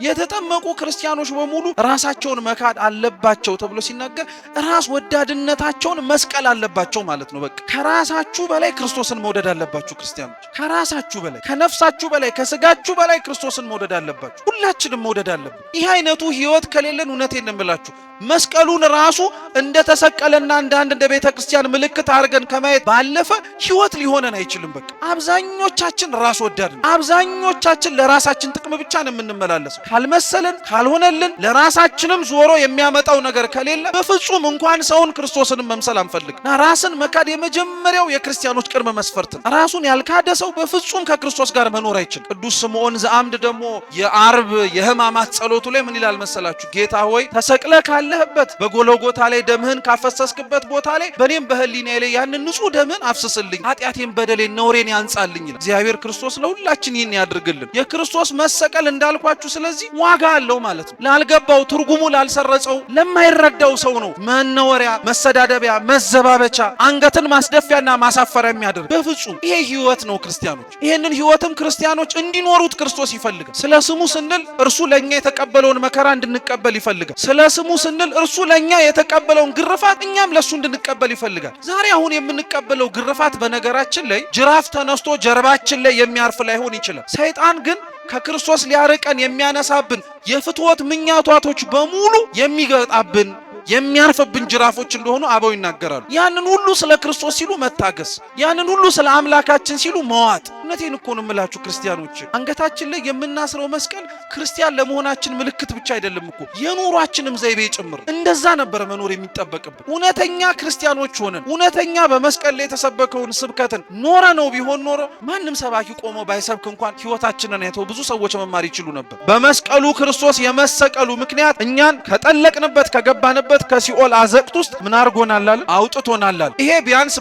የተጠመቁ ክርስቲያኖች በሙሉ ራሳቸውን መካድ አለባቸው ተብሎ ሲናገር ራስ ወዳድነታቸውን መስቀል አለባቸው ማለት ነው። በቃ ከራሳችሁ በላይ ክርስቶስን መውደድ አለባችሁ ክርስቲያኖች። ከራሳችሁ በላይ፣ ከነፍሳችሁ በላይ፣ ከስጋችሁ በላይ ክርስቶስን መውደድ አለባችሁ። ሁላችንም መውደድ አለብን። ይህ አይነቱ ህይወት ከሌለን እውነቴን ነው የምላችሁ መስቀሉን ራሱ እንደተሰቀለና እንደ ቤተ ክርስቲያን ምልክት አድርገን ከማየት ባለፈ ህይወት ሊሆነን አይችልም። በቃ አብዛኞቻችን ራስ ወዳድ ነን። አብዛኞቻችን ለራሳችን ጥቅም ብቻ ነው የምንመላለሰው። ካልመሰለን ካልሆነልን ለራሳችንም ዞሮ የሚያመጣው ነገር ከሌለ በፍጹም እንኳን ሰውን ክርስቶስን መምሰል አንፈልግና ራስን መካድ የመጀመሪያው የክርስቲያኖች ቅድመ መስፈርት ነው። ራሱን ያልካደ ሰው በፍጹም ከክርስቶስ ጋር መኖር አይችልም። ቅዱስ ስምዖን ዘአምድ ደግሞ የዓርብ የሕማማት ጸሎቱ ላይ ምን ይላል መሰላችሁ? ጌታ ሆይ ተሰቅለ ካለህበት በጎልጎታ ላይ ደምህን ካፈሰስክበት ቦታ ላይ በኔም በህሊናዬ ላይ ያንን ንጹህ ደምህን አፍስስልኝ፣ ኃጢአቴን በደሌን ነውሬን ያንጻልኝ ይላል። እግዚአብሔር ክርስቶስ ለሁላችን ይህን ያድርግልን። የክርስቶስ መሰቀል እንዳልኳችሁ ስለዚህ ዋጋ አለው ማለት ነው። ላልገባው ትርጉሙ ላልሰረጸው ለማይረዳው ሰው ነው መነወሪያ፣ መሰዳደቢያ፣ መዘባበቻ፣ አንገትን ማስደፊያና ማሳፈሪያ የሚያደርግ በፍጹም ይሄ ህይወት ነው ክርስቲያኖች። ይሄንን ህይወትም ክርስቲያኖች እንዲኖሩት ክርስቶስ ይፈልጋል። ስለ ስሙ ስንል እርሱ ለኛ የተቀበለውን መከራ እንድንቀበል ይፈልጋል። ስለ ስሙ ስንል እርሱ ለኛ የተቀበለውን ግርፋት እኛም ለሱ እንድንቀበል ይፈልጋል። ዛሬ አሁን የምንቀበለው ግርፋት በነገራችን ላይ ጅራፍ ተነስቶ ጀርባችን ላይ የሚያርፍ ላይሆን ይችላል። ሰይጣን ግን ከክርስቶስ ሊያርቀን የሚያነሳብን የፍትወት ምኛቷቶች በሙሉ የሚገጣብን የሚያርፍብን ጅራፎች እንደሆኑ አበው ይናገራሉ። ያንን ሁሉ ስለ ክርስቶስ ሲሉ መታገስ፣ ያንን ሁሉ ስለ አምላካችን ሲሉ መዋጥ። እውነቴን እኮ ነው የምላችሁ ክርስቲያኖች፣ አንገታችን ላይ የምናስረው መስቀል ክርስቲያን ለመሆናችን ምልክት ብቻ አይደለም እኮ የኑሯችንም ዘይቤ ጭምር። እንደዛ ነበር መኖር የሚጠበቅብን። እውነተኛ ክርስቲያኖች ሆነን እውነተኛ በመስቀል ላይ የተሰበከውን ስብከትን ኖረ ነው ቢሆን ኖሮ ማንም ሰባኪ ቆሞ ባይሰብክ እንኳን ህይወታችንን አይተው ብዙ ሰዎች መማር ይችሉ ነበር። በመስቀሉ ክርስቶስ የመሰቀሉ ምክንያት እኛን ከጠለቅንበት ከገባንበት ከሲኦል አዘቅት ውስጥ ምን አርጎናል? አውጥቶናል። ይሄ ቢያንስ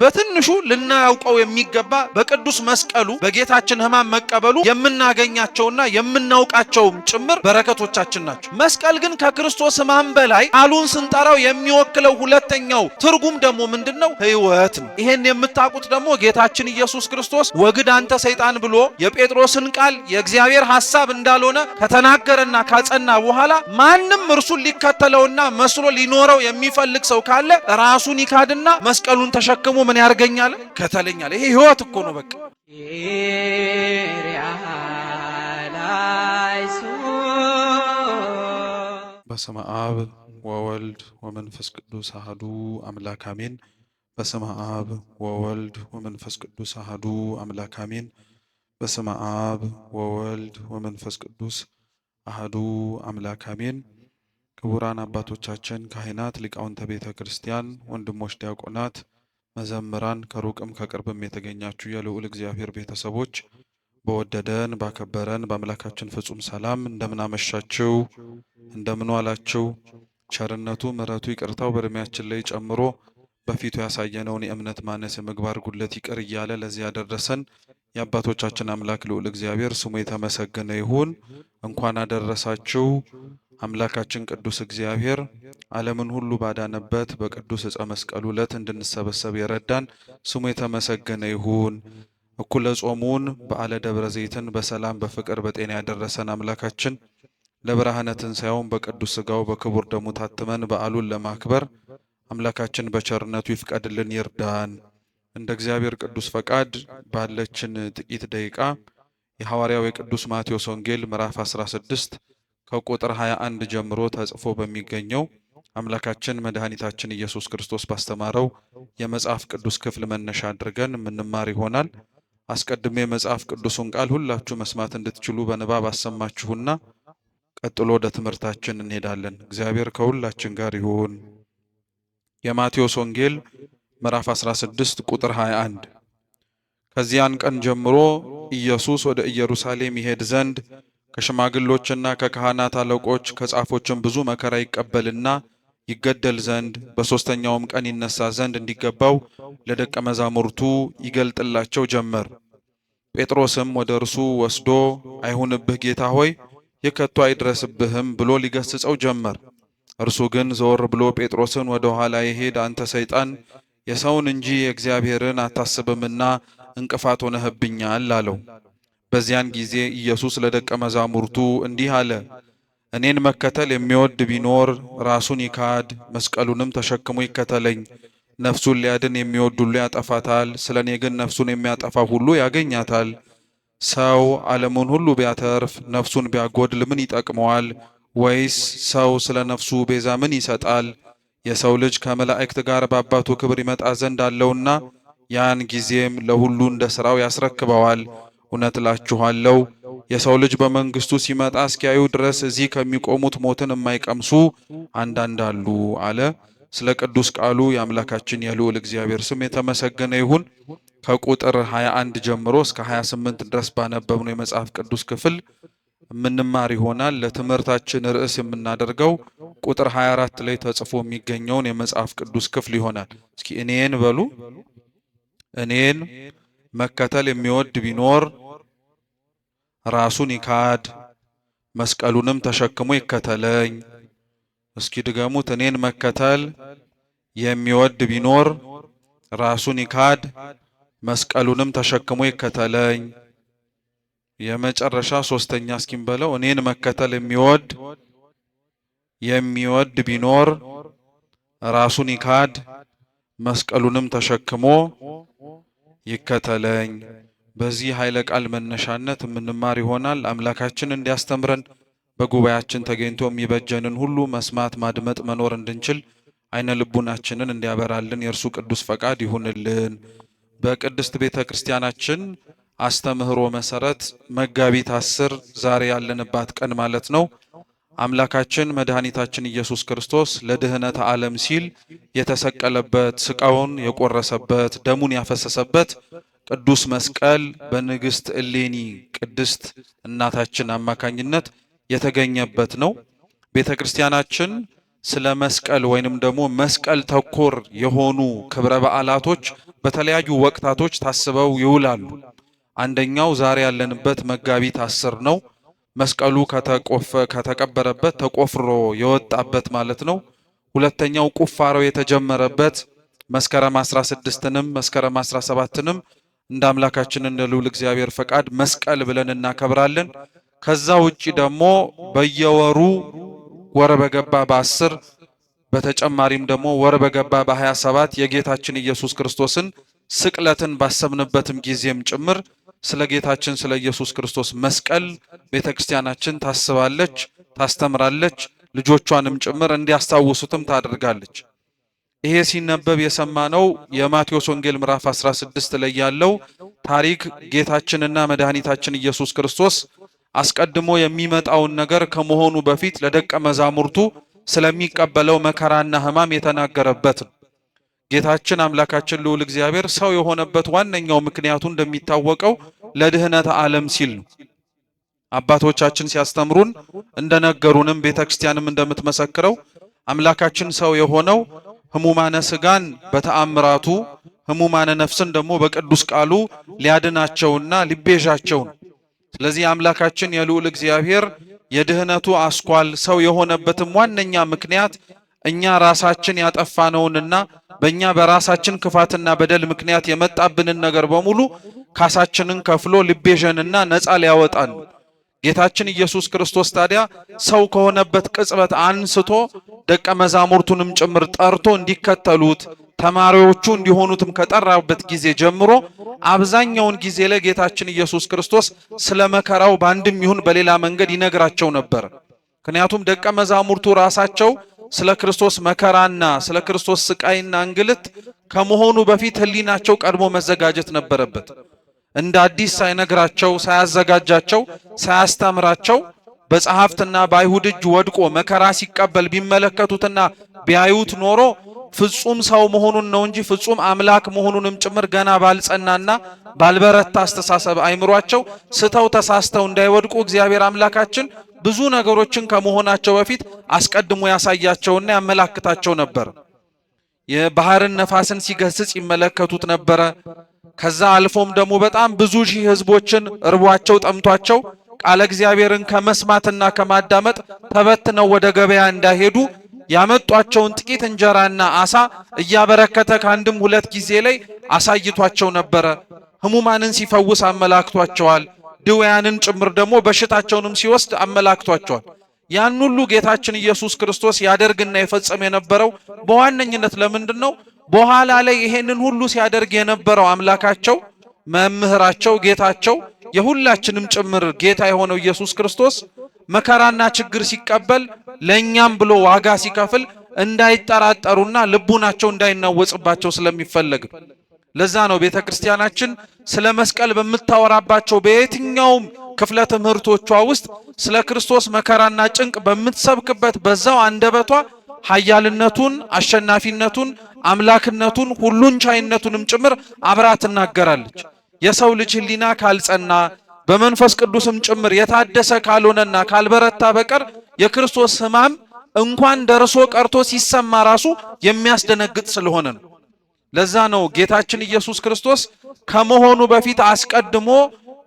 በትንሹ ልናያውቀው የሚገባ በቅዱስ መስቀሉ በጌታችን ሕማም መቀበሉ የምናገኛቸውና የምናውቃቸውም ጭምር በረከቶቻችን ናቸው። መስቀል ግን ከክርስቶስ ሕማም በላይ ቃሉን ስንጠራው የሚወክለው ሁለተኛው ትርጉም ደግሞ ምንድነው? ሕይወት ነው። ይሄን የምታውቁት ደግሞ ጌታችን ኢየሱስ ክርስቶስ ወግድ አንተ ሰይጣን ብሎ የጴጥሮስን ቃል የእግዚአብሔር ሐሳብ እንዳልሆነ ከተናገረና ካጸና በኋላ ማንም እርሱን ሊከተለውና መስሎ ሊኖረው የሚፈልግ ሰው ካለ ራሱን ይካድና መስቀሉን ተሸክሞ ምን ያርገኛል? ከተለኛል። ይሄ ህይወት እኮ ነው። በቃ በስመ አብ ወወልድ ወመንፈስ ቅዱስ አሐዱ አምላክ አሜን። በስመ አብ ወወልድ ወመንፈስ ቅዱስ አሐዱ አምላክ አሜን። በስመ አብ ወወልድ ወመንፈስ ቅዱስ አሐዱ አምላክ አሜን። ክቡራን አባቶቻችን ካህናት፣ ሊቃውንተ ቤተ ክርስቲያን፣ ወንድሞች ዲያቆናት፣ መዘምራን፣ ከሩቅም ከቅርብም የተገኛችሁ የልዑል እግዚአብሔር ቤተሰቦች በወደደን ባከበረን በአምላካችን ፍጹም ሰላም እንደምን አመሻችሁ? እንደምን ዋላችሁ? ቸርነቱ ምሕረቱ ይቅርታው በእድሜያችን ላይ ጨምሮ በፊቱ ያሳየነውን የእምነት ማነስ የምግባር ጉድለት ይቅር እያለ ለዚህ ያደረሰን የአባቶቻችን አምላክ ልዑል እግዚአብሔር ስሙ የተመሰገነ ይሁን። እንኳን አደረሳችሁ። አምላካችን ቅዱስ እግዚአብሔር ዓለምን ሁሉ ባዳነበት በቅዱስ ዕፀ መስቀሉ ዕለት እንድንሰበሰብ የረዳን ስሙ የተመሰገነ ይሁን። እኩለ ጾሙን በዓለ ደብረ ዘይትን በሰላም በፍቅር በጤና ያደረሰን አምላካችን ለብርሃነ ትንሣኤውን በቅዱስ ሥጋው በክቡር ደሙ ታትመን በዓሉን ለማክበር አምላካችን በቸርነቱ ይፍቀድልን ይርዳን። እንደ እግዚአብሔር ቅዱስ ፈቃድ ባለችን ጥቂት ደቂቃ የሐዋርያው የቅዱስ ማቴዎስ ወንጌል ምዕራፍ 16 ከቁጥር 21 ጀምሮ ተጽፎ በሚገኘው አምላካችን መድኃኒታችን ኢየሱስ ክርስቶስ ባስተማረው የመጽሐፍ ቅዱስ ክፍል መነሻ አድርገን የምንማር ይሆናል። አስቀድሜ የመጽሐፍ ቅዱሱን ቃል ሁላችሁ መስማት እንድትችሉ በንባብ አሰማችሁና ቀጥሎ ወደ ትምህርታችን እንሄዳለን። እግዚአብሔር ከሁላችን ጋር ይሁን። የማቴዎስ ወንጌል ምዕራፍ 16 ቁጥር 21 ከዚያን ቀን ጀምሮ ኢየሱስ ወደ ኢየሩሳሌም ይሄድ ዘንድ ከሽማግሎችና ከካህናት አለቆች ከጻፎችም ብዙ መከራ ይቀበልና ይገደል ዘንድ በሶስተኛውም ቀን ይነሳ ዘንድ እንዲገባው ለደቀ መዛሙርቱ ይገልጥላቸው ጀመር። ጴጥሮስም ወደ እርሱ ወስዶ አይሁንብህ ጌታ ሆይ የከቶ አይድረስብህም ብሎ ሊገስጸው ጀመር። እርሱ ግን ዘወር ብሎ ጴጥሮስን ወደ ኋላ ይሄድ አንተ ሰይጣን የሰውን እንጂ የእግዚአብሔርን አታስብምና እንቅፋት ሆነህብኛል አለው። በዚያን ጊዜ ኢየሱስ ለደቀ መዛሙርቱ እንዲህ አለ፣ እኔን መከተል የሚወድ ቢኖር ራሱን ይካድ፣ መስቀሉንም ተሸክሞ ይከተለኝ። ነፍሱን ሊያድን የሚወድ ሁሉ ያጠፋታል፣ ስለ እኔ ግን ነፍሱን የሚያጠፋ ሁሉ ያገኛታል። ሰው ዓለሙን ሁሉ ቢያተርፍ ነፍሱን ቢያጎድል ምን ይጠቅመዋል? ወይስ ሰው ስለ ነፍሱ ቤዛ ምን ይሰጣል? የሰው ልጅ ከመላእክት ጋር በአባቱ ክብር ይመጣ ዘንድ አለውና ያን ጊዜም ለሁሉ እንደ ሥራው ያስረክበዋል። እውነት እላችኋለሁ የሰው ልጅ በመንግስቱ ሲመጣ እስኪያዩ ድረስ እዚህ ከሚቆሙት ሞትን የማይቀምሱ አንዳንድ አሉ አለ። ስለ ቅዱስ ቃሉ የአምላካችን የልዑል እግዚአብሔር ስም የተመሰገነ ይሁን። ከቁጥር 21 ጀምሮ እስከ 28 ድረስ ባነበብነው የመጽሐፍ ቅዱስ ክፍል የምንማር ይሆናል። ለትምህርታችን ርዕስ የምናደርገው ቁጥር 24 ላይ ተጽፎ የሚገኘውን የመጽሐፍ ቅዱስ ክፍል ይሆናል። እስኪ እኔን በሉ። እኔን መከተል የሚወድ ቢኖር ራሱን ይካድ፣ መስቀሉንም ተሸክሞ ይከተለኝ። እስኪ ድገሙት። እኔን መከተል የሚወድ ቢኖር ራሱን ይካድ፣ መስቀሉንም ተሸክሞ ይከተለኝ። የመጨረሻ ሶስተኛ እስኪም በለው። እኔን መከተል የሚወድ ቢኖር ራሱን ይካድ፣ መስቀሉንም ተሸክሞ ይከተለኝ። በዚህ ኃይለ ቃል መነሻነት የምንማር ይሆናል። አምላካችን እንዲያስተምረን በጉባኤያችን ተገኝቶ የሚበጀንን ሁሉ መስማት፣ ማድመጥ፣ መኖር እንድንችል አይነ ልቡናችንን እንዲያበራልን የእርሱ ቅዱስ ፈቃድ ይሁንልን። በቅድስት ቤተ ክርስቲያናችን አስተምህሮ መሰረት መጋቢት 10 ዛሬ ያለንባት ቀን ማለት ነው። አምላካችን መድኃኒታችን ኢየሱስ ክርስቶስ ለድህነተ ዓለም ሲል የተሰቀለበት፣ ስቃውን የቆረሰበት፣ ደሙን ያፈሰሰበት ቅዱስ መስቀል በንግሥት እሌኒ ቅድስት እናታችን አማካኝነት የተገኘበት ነው። ቤተ ክርስቲያናችን ስለ መስቀል ወይንም ደግሞ መስቀል ተኮር የሆኑ ክብረ በዓላቶች በተለያዩ ወቅታቶች ታስበው ይውላሉ። አንደኛው ዛሬ ያለንበት መጋቢት 10 ነው። መስቀሉ ከተቀበረበት ተቆፍሮ የወጣበት ማለት ነው። ሁለተኛው ቁፋሮው የተጀመረበት መስከረም 16ንም መስከረም 17ንም እንደ አምላካችን እንደ ልዑል እግዚአብሔር ፈቃድ መስቀል ብለን እናከብራለን። ከዛ ውጪ ደግሞ በየወሩ ወር በገባ በ10 በተጨማሪም ደግሞ ወር በገባ በ27 የጌታችን ኢየሱስ ክርስቶስን ስቅለትን ባሰብንበትም ጊዜም ጭምር ስለ ጌታችን ስለ ኢየሱስ ክርስቶስ መስቀል ቤተክርስቲያናችን ታስባለች፣ ታስተምራለች፣ ልጆቿንም ጭምር እንዲያስታውሱትም ታደርጋለች። ይሄ ሲነበብ የሰማነው የማቴዎስ ወንጌል ምዕራፍ 16 ላይ ያለው ታሪክ ጌታችንና መድኃኒታችን ኢየሱስ ክርስቶስ አስቀድሞ የሚመጣውን ነገር ከመሆኑ በፊት ለደቀ መዛሙርቱ ስለሚቀበለው መከራና ሕማም የተናገረበት ነው። ጌታችን አምላካችን ልዑል እግዚአብሔር ሰው የሆነበት ዋነኛው ምክንያቱ እንደሚታወቀው ለድህነተ ዓለም ሲል ነው። አባቶቻችን ሲያስተምሩን እንደነገሩንም ቤተክርስቲያንም እንደምትመሰክረው አምላካችን ሰው የሆነው ሕሙማነ ሥጋን በተአምራቱ ሕሙማነ ነፍስን ደግሞ በቅዱስ ቃሉ ሊያድናቸውና ሊቤዣቸው ነው። ስለዚህ አምላካችን የልዑል እግዚአብሔር የድህነቱ አስኳል ሰው የሆነበትም ዋነኛ ምክንያት እኛ ራሳችን ያጠፋነውንና በእኛ በራሳችን ክፋትና በደል ምክንያት የመጣብንን ነገር በሙሉ ካሳችንን ከፍሎ ሊቤዠንና ነፃ ሊያወጣን። ጌታችን ኢየሱስ ክርስቶስ ታዲያ ሰው ከሆነበት ቅጽበት አንስቶ ደቀ መዛሙርቱንም ጭምር ጠርቶ እንዲከተሉት ተማሪዎቹ እንዲሆኑትም ከጠራበት ጊዜ ጀምሮ አብዛኛውን ጊዜ ላይ ጌታችን ኢየሱስ ክርስቶስ ስለ መከራው በአንድም ይሁን በሌላ መንገድ ይነግራቸው ነበር። ምክንያቱም ደቀ መዛሙርቱ ራሳቸው ስለ ክርስቶስ መከራና ስለ ክርስቶስ ስቃይና እንግልት ከመሆኑ በፊት ሕሊናቸው ቀድሞ መዘጋጀት ነበረበት። እንደ አዲስ ሳይነግራቸው፣ ሳያዘጋጃቸው፣ ሳያስተምራቸው በጸሐፍትና በአይሁድ እጅ ወድቆ መከራ ሲቀበል ቢመለከቱትና ቢያዩት ኖሮ ፍጹም ሰው መሆኑን ነው እንጂ ፍጹም አምላክ መሆኑንም ጭምር ገና ባልጸናና ባልበረታ አስተሳሰብ አይምሯቸው ስተው ተሳስተው እንዳይወድቁ እግዚአብሔር አምላካችን ብዙ ነገሮችን ከመሆናቸው በፊት አስቀድሞ ያሳያቸውና ያመላክታቸው ነበር። የባህርን ነፋስን ሲገስጽ ይመለከቱት ነበረ። ከዛ አልፎም ደግሞ በጣም ብዙ ሺህ ሕዝቦችን እርቧቸው ጠምቷቸው ቃለ እግዚአብሔርን ከመስማትና ከማዳመጥ ተበትነው ወደ ገበያ እንዳይሄዱ ያመጧቸውን ጥቂት እንጀራና አሳ እያበረከተ ከአንድም ሁለት ጊዜ ላይ አሳይቷቸው ነበረ። ሕሙማንን ሲፈውስ አመላክቷቸዋል። ድውያንን ጭምር ደግሞ በሽታቸውንም ሲወስድ አመላክቷቸዋል። ያን ሁሉ ጌታችን ኢየሱስ ክርስቶስ ያደርግና ይፈጽም የነበረው በዋነኝነት ለምንድነው? በኋላ ላይ ይሄንን ሁሉ ሲያደርግ የነበረው አምላካቸው፣ መምህራቸው፣ ጌታቸው የሁላችንም ጭምር ጌታ የሆነው ኢየሱስ ክርስቶስ መከራና ችግር ሲቀበል ለኛም ብሎ ዋጋ ሲከፍል እንዳይጠራጠሩና ልቡናቸው እንዳይናወጽባቸው ስለሚፈልግ ለዛ ነው ቤተክርስቲያናችን ስለ መስቀል በምታወራባቸው በየትኛውም ክፍለ ትምህርቶቿ ውስጥ ስለ ክርስቶስ መከራና ጭንቅ በምትሰብክበት በዛው አንደበቷ ኃያልነቱን፣ አሸናፊነቱን፣ አምላክነቱን፣ ሁሉን ቻይነቱንም ጭምር አብራ ትናገራለች። የሰው ልጅ ሕሊና ካልጸና በመንፈስ ቅዱስም ጭምር የታደሰ ካልሆነና ካልበረታ በቀር የክርስቶስ ሕማም እንኳን ደርሶ ቀርቶ ሲሰማ ራሱ የሚያስደነግጥ ስለሆነ ነው። ለዛ ነው ጌታችን ኢየሱስ ክርስቶስ ከመሆኑ በፊት አስቀድሞ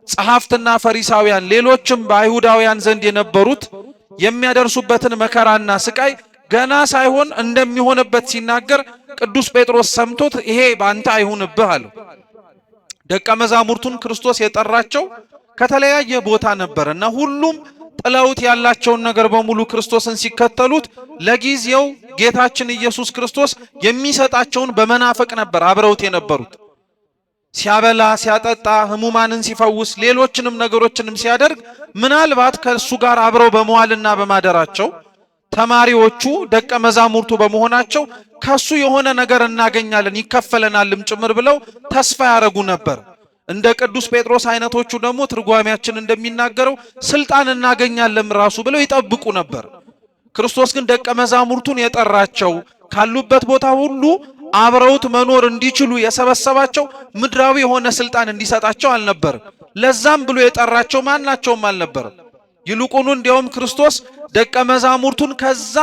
ጸሐፍትና ፈሪሳውያን ሌሎችም በአይሁዳውያን ዘንድ የነበሩት የሚያደርሱበትን መከራና ስቃይ ገና ሳይሆን እንደሚሆንበት ሲናገር ቅዱስ ጴጥሮስ ሰምቶት ይሄ ባንተ አይሁንብህ አለው። ደቀ መዛሙርቱን ክርስቶስ የጠራቸው ከተለያየ ቦታ ነበርና ሁሉም ጥለውት ያላቸውን ነገር በሙሉ ክርስቶስን ሲከተሉት ለጊዜው ጌታችን ኢየሱስ ክርስቶስ የሚሰጣቸውን በመናፈቅ ነበር አብረውት የነበሩት። ሲያበላ ሲያጠጣ፣ ህሙማንን ሲፈውስ፣ ሌሎችንም ነገሮችንም ሲያደርግ ምናልባት ከሱ ጋር አብረው በመዋልና በማደራቸው ተማሪዎቹ ደቀ መዛሙርቱ በመሆናቸው ከሱ የሆነ ነገር እናገኛለን ይከፈለናልም ጭምር ብለው ተስፋ ያረጉ ነበር። እንደ ቅዱስ ጴጥሮስ አይነቶቹ ደግሞ ትርጓሜያችን እንደሚናገረው ስልጣን እናገኛለን ራሱ ብለው ይጠብቁ ነበር። ክርስቶስ ግን ደቀ መዛሙርቱን የጠራቸው ካሉበት ቦታ ሁሉ አብረውት መኖር እንዲችሉ የሰበሰባቸው ምድራዊ የሆነ ስልጣን እንዲሰጣቸው አልነበር። ለዛም ብሎ የጠራቸው ማናቸውም አልነበር። ይልቁኑ እንዲያውም ክርስቶስ ደቀ መዛሙርቱን ከዛ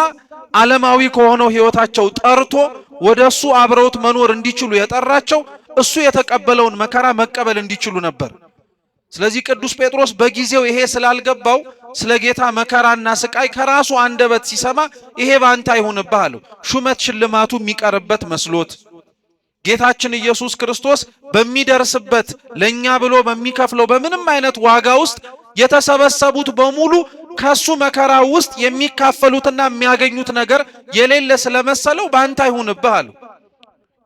ዓለማዊ ከሆነው ህይወታቸው ጠርቶ ወደሱ አብረውት መኖር እንዲችሉ የጠራቸው እሱ የተቀበለውን መከራ መቀበል እንዲችሉ ነበር። ስለዚህ ቅዱስ ጴጥሮስ በጊዜው ይሄ ስላልገባው ስለ ጌታ መከራና ስቃይ ከራሱ አንደበት ሲሰማ ይሄ ባንተ አይሁንብህ አለው። ሹመት ሽልማቱ የሚቀርበት መስሎት ጌታችን ኢየሱስ ክርስቶስ በሚደርስበት ለኛ ብሎ በሚከፍለው በምንም አይነት ዋጋ ውስጥ የተሰበሰቡት በሙሉ ከሱ መከራ ውስጥ የሚካፈሉትና የሚያገኙት ነገር የሌለ ስለመሰለው ባንተ አይሁንብህ አለው።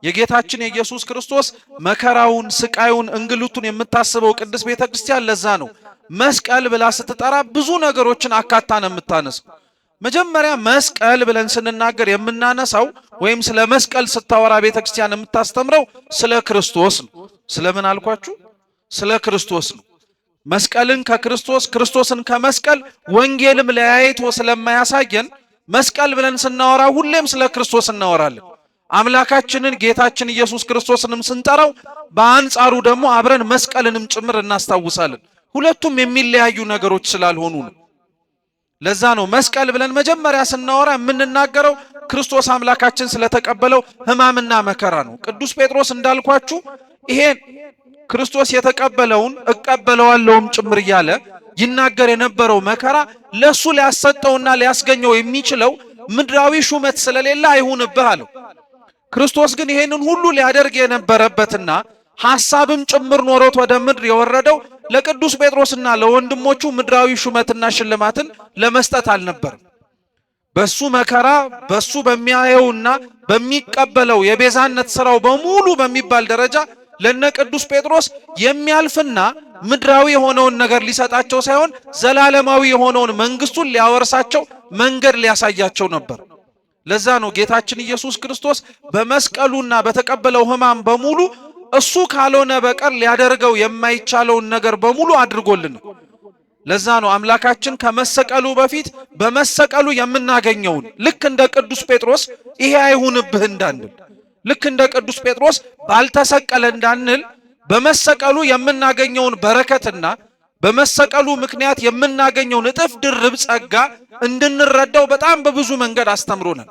የጌታችን የኢየሱስ ክርስቶስ መከራውን፣ ስቃዩን፣ እንግልቱን የምታስበው ቅድስት ቤተክርስቲያን ለዛ ነው መስቀል ብላ ስትጠራ ብዙ ነገሮችን አካታ ነው የምታነሳው። መጀመሪያ መስቀል ብለን ስንናገር የምናነሳው ወይም ስለ መስቀል ስታወራ ቤተክርስቲያን የምታስተምረው ስለ ክርስቶስ ነው። ስለምን አልኳችሁ? ስለ ክርስቶስ ነው። መስቀልን ከክርስቶስ ክርስቶስን ከመስቀል ወንጌልም ለያይቶ ስለማያሳየን መስቀል ብለን ስናወራ ሁሌም ስለ ክርስቶስ እናወራለን። አምላካችንን ጌታችን ኢየሱስ ክርስቶስንም ስንጠራው በአንጻሩ ደግሞ አብረን መስቀልንም ጭምር እናስታውሳለን። ሁለቱም የሚለያዩ ነገሮች ስላልሆኑ ነው። ለዛ ነው መስቀል ብለን መጀመሪያ ስናወራ የምንናገረው ክርስቶስ አምላካችን ስለተቀበለው ሕማምና መከራ ነው። ቅዱስ ጴጥሮስ እንዳልኳችሁ ይሄን ክርስቶስ የተቀበለውን እቀበለዋለሁም ጭምር እያለ ይናገር የነበረው መከራ ለሱ ሊያሰጠውና ሊያስገኘው የሚችለው ምድራዊ ሹመት ስለሌለ አይሁንብህ አለው። ክርስቶስ ግን ይሄንን ሁሉ ሊያደርግ የነበረበትና ሐሳብም ጭምር ኖሮት ወደ ምድር የወረደው ለቅዱስ ጴጥሮስና ለወንድሞቹ ምድራዊ ሹመትና ሽልማትን ለመስጠት አልነበረም። በሱ መከራ በሱ በሚያየውና በሚቀበለው የቤዛነት ሥራው በሙሉ በሚባል ደረጃ ለነ ቅዱስ ጴጥሮስ የሚያልፍና ምድራዊ የሆነውን ነገር ሊሰጣቸው ሳይሆን ዘላለማዊ የሆነውን መንግስቱን ሊያወርሳቸው መንገድ ሊያሳያቸው ነበር። ለዛ ነው ጌታችን ኢየሱስ ክርስቶስ በመስቀሉና በተቀበለው ሕማም በሙሉ እሱ ካልሆነ በቀር ሊያደርገው የማይቻለውን ነገር በሙሉ አድርጎልን። ለዛ ነው አምላካችን ከመሰቀሉ በፊት በመሰቀሉ የምናገኘውን ልክ እንደ ቅዱስ ጴጥሮስ ይሄ አይሁንብህ እንዳንል፣ ልክ እንደ ቅዱስ ጴጥሮስ ባልተሰቀለ እንዳንል በመሰቀሉ የምናገኘውን በረከትና በመሰቀሉ ምክንያት የምናገኘውን እጥፍ ድርብ ጸጋ እንድንረዳው በጣም በብዙ መንገድ አስተምሮናል።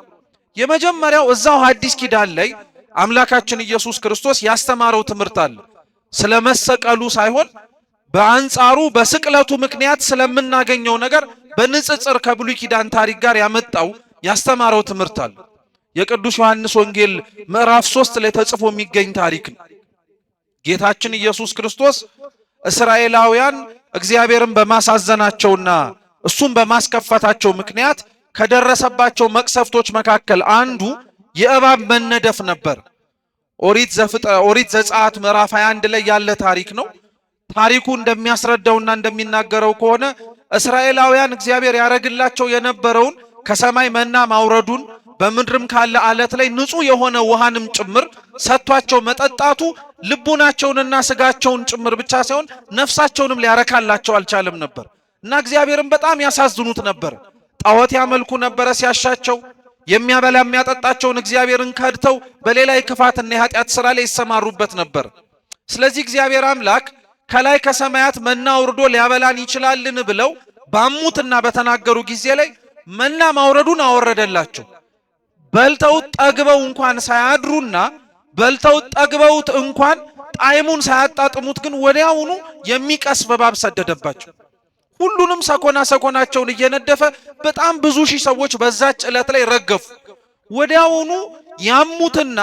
የመጀመሪያው እዛው ሐዲስ ኪዳን ላይ አምላካችን ኢየሱስ ክርስቶስ ያስተማረው ትምህርት አለ። ስለ መሰቀሉ ሳይሆን በአንጻሩ በስቅለቱ ምክንያት ስለምናገኘው ነገር በንጽጽር ከብሉይ ኪዳን ታሪክ ጋር ያመጣው ያስተማረው ትምህርት አለ። የቅዱስ ዮሐንስ ወንጌል ምዕራፍ 3 ላይ ተጽፎ የሚገኝ ታሪክ ነው። ጌታችን ኢየሱስ ክርስቶስ እስራኤላውያን እግዚአብሔርን በማሳዘናቸውና እሱን በማስከፋታቸው ምክንያት ከደረሰባቸው መቅሰፍቶች መካከል አንዱ የእባብ መነደፍ ነበር። ኦሪት ዘጸአት ምዕራፍ 21 ላይ ያለ ታሪክ ነው። ታሪኩ እንደሚያስረዳውና እንደሚናገረው ከሆነ እስራኤላውያን እግዚአብሔር ያረግላቸው የነበረውን ከሰማይ መና ማውረዱን በምድርም ካለ አለት ላይ ንጹህ የሆነ ውሃንም ጭምር ሰጥቷቸው መጠጣቱ ልቡናቸውንና ስጋቸውን ጭምር ብቻ ሳይሆን ነፍሳቸውንም ሊያረካላቸው አልቻለም ነበር እና እግዚአብሔርን በጣም ያሳዝኑት ነበር። ጣዖት ያመልኩ ነበረ ሲያሻቸው። የሚያበላ የሚያጠጣቸውን እግዚአብሔርን ከድተው በሌላ የክፋትና የኃጢአት ስራ ላይ ይሰማሩበት ነበር። ስለዚህ እግዚአብሔር አምላክ ከላይ ከሰማያት መና አውርዶ ሊያበላን ይችላልን ብለው ባሙትና በተናገሩ ጊዜ ላይ መና ማውረዱን አወረደላቸው። በልተው ጠግበው እንኳን ሳያድሩና በልተው ጠግበውት እንኳን ጣዕሙን ሳያጣጥሙት ግን ወዲያውኑ የሚቀስፍ እባብ ሰደደባቸው። ሁሉንም ሰኮናቸውን እየነደፈ በጣም ብዙ ሺህ ሰዎች በዛች ዕለት ላይ ረገፉ። ወዲያውኑ ያሙትና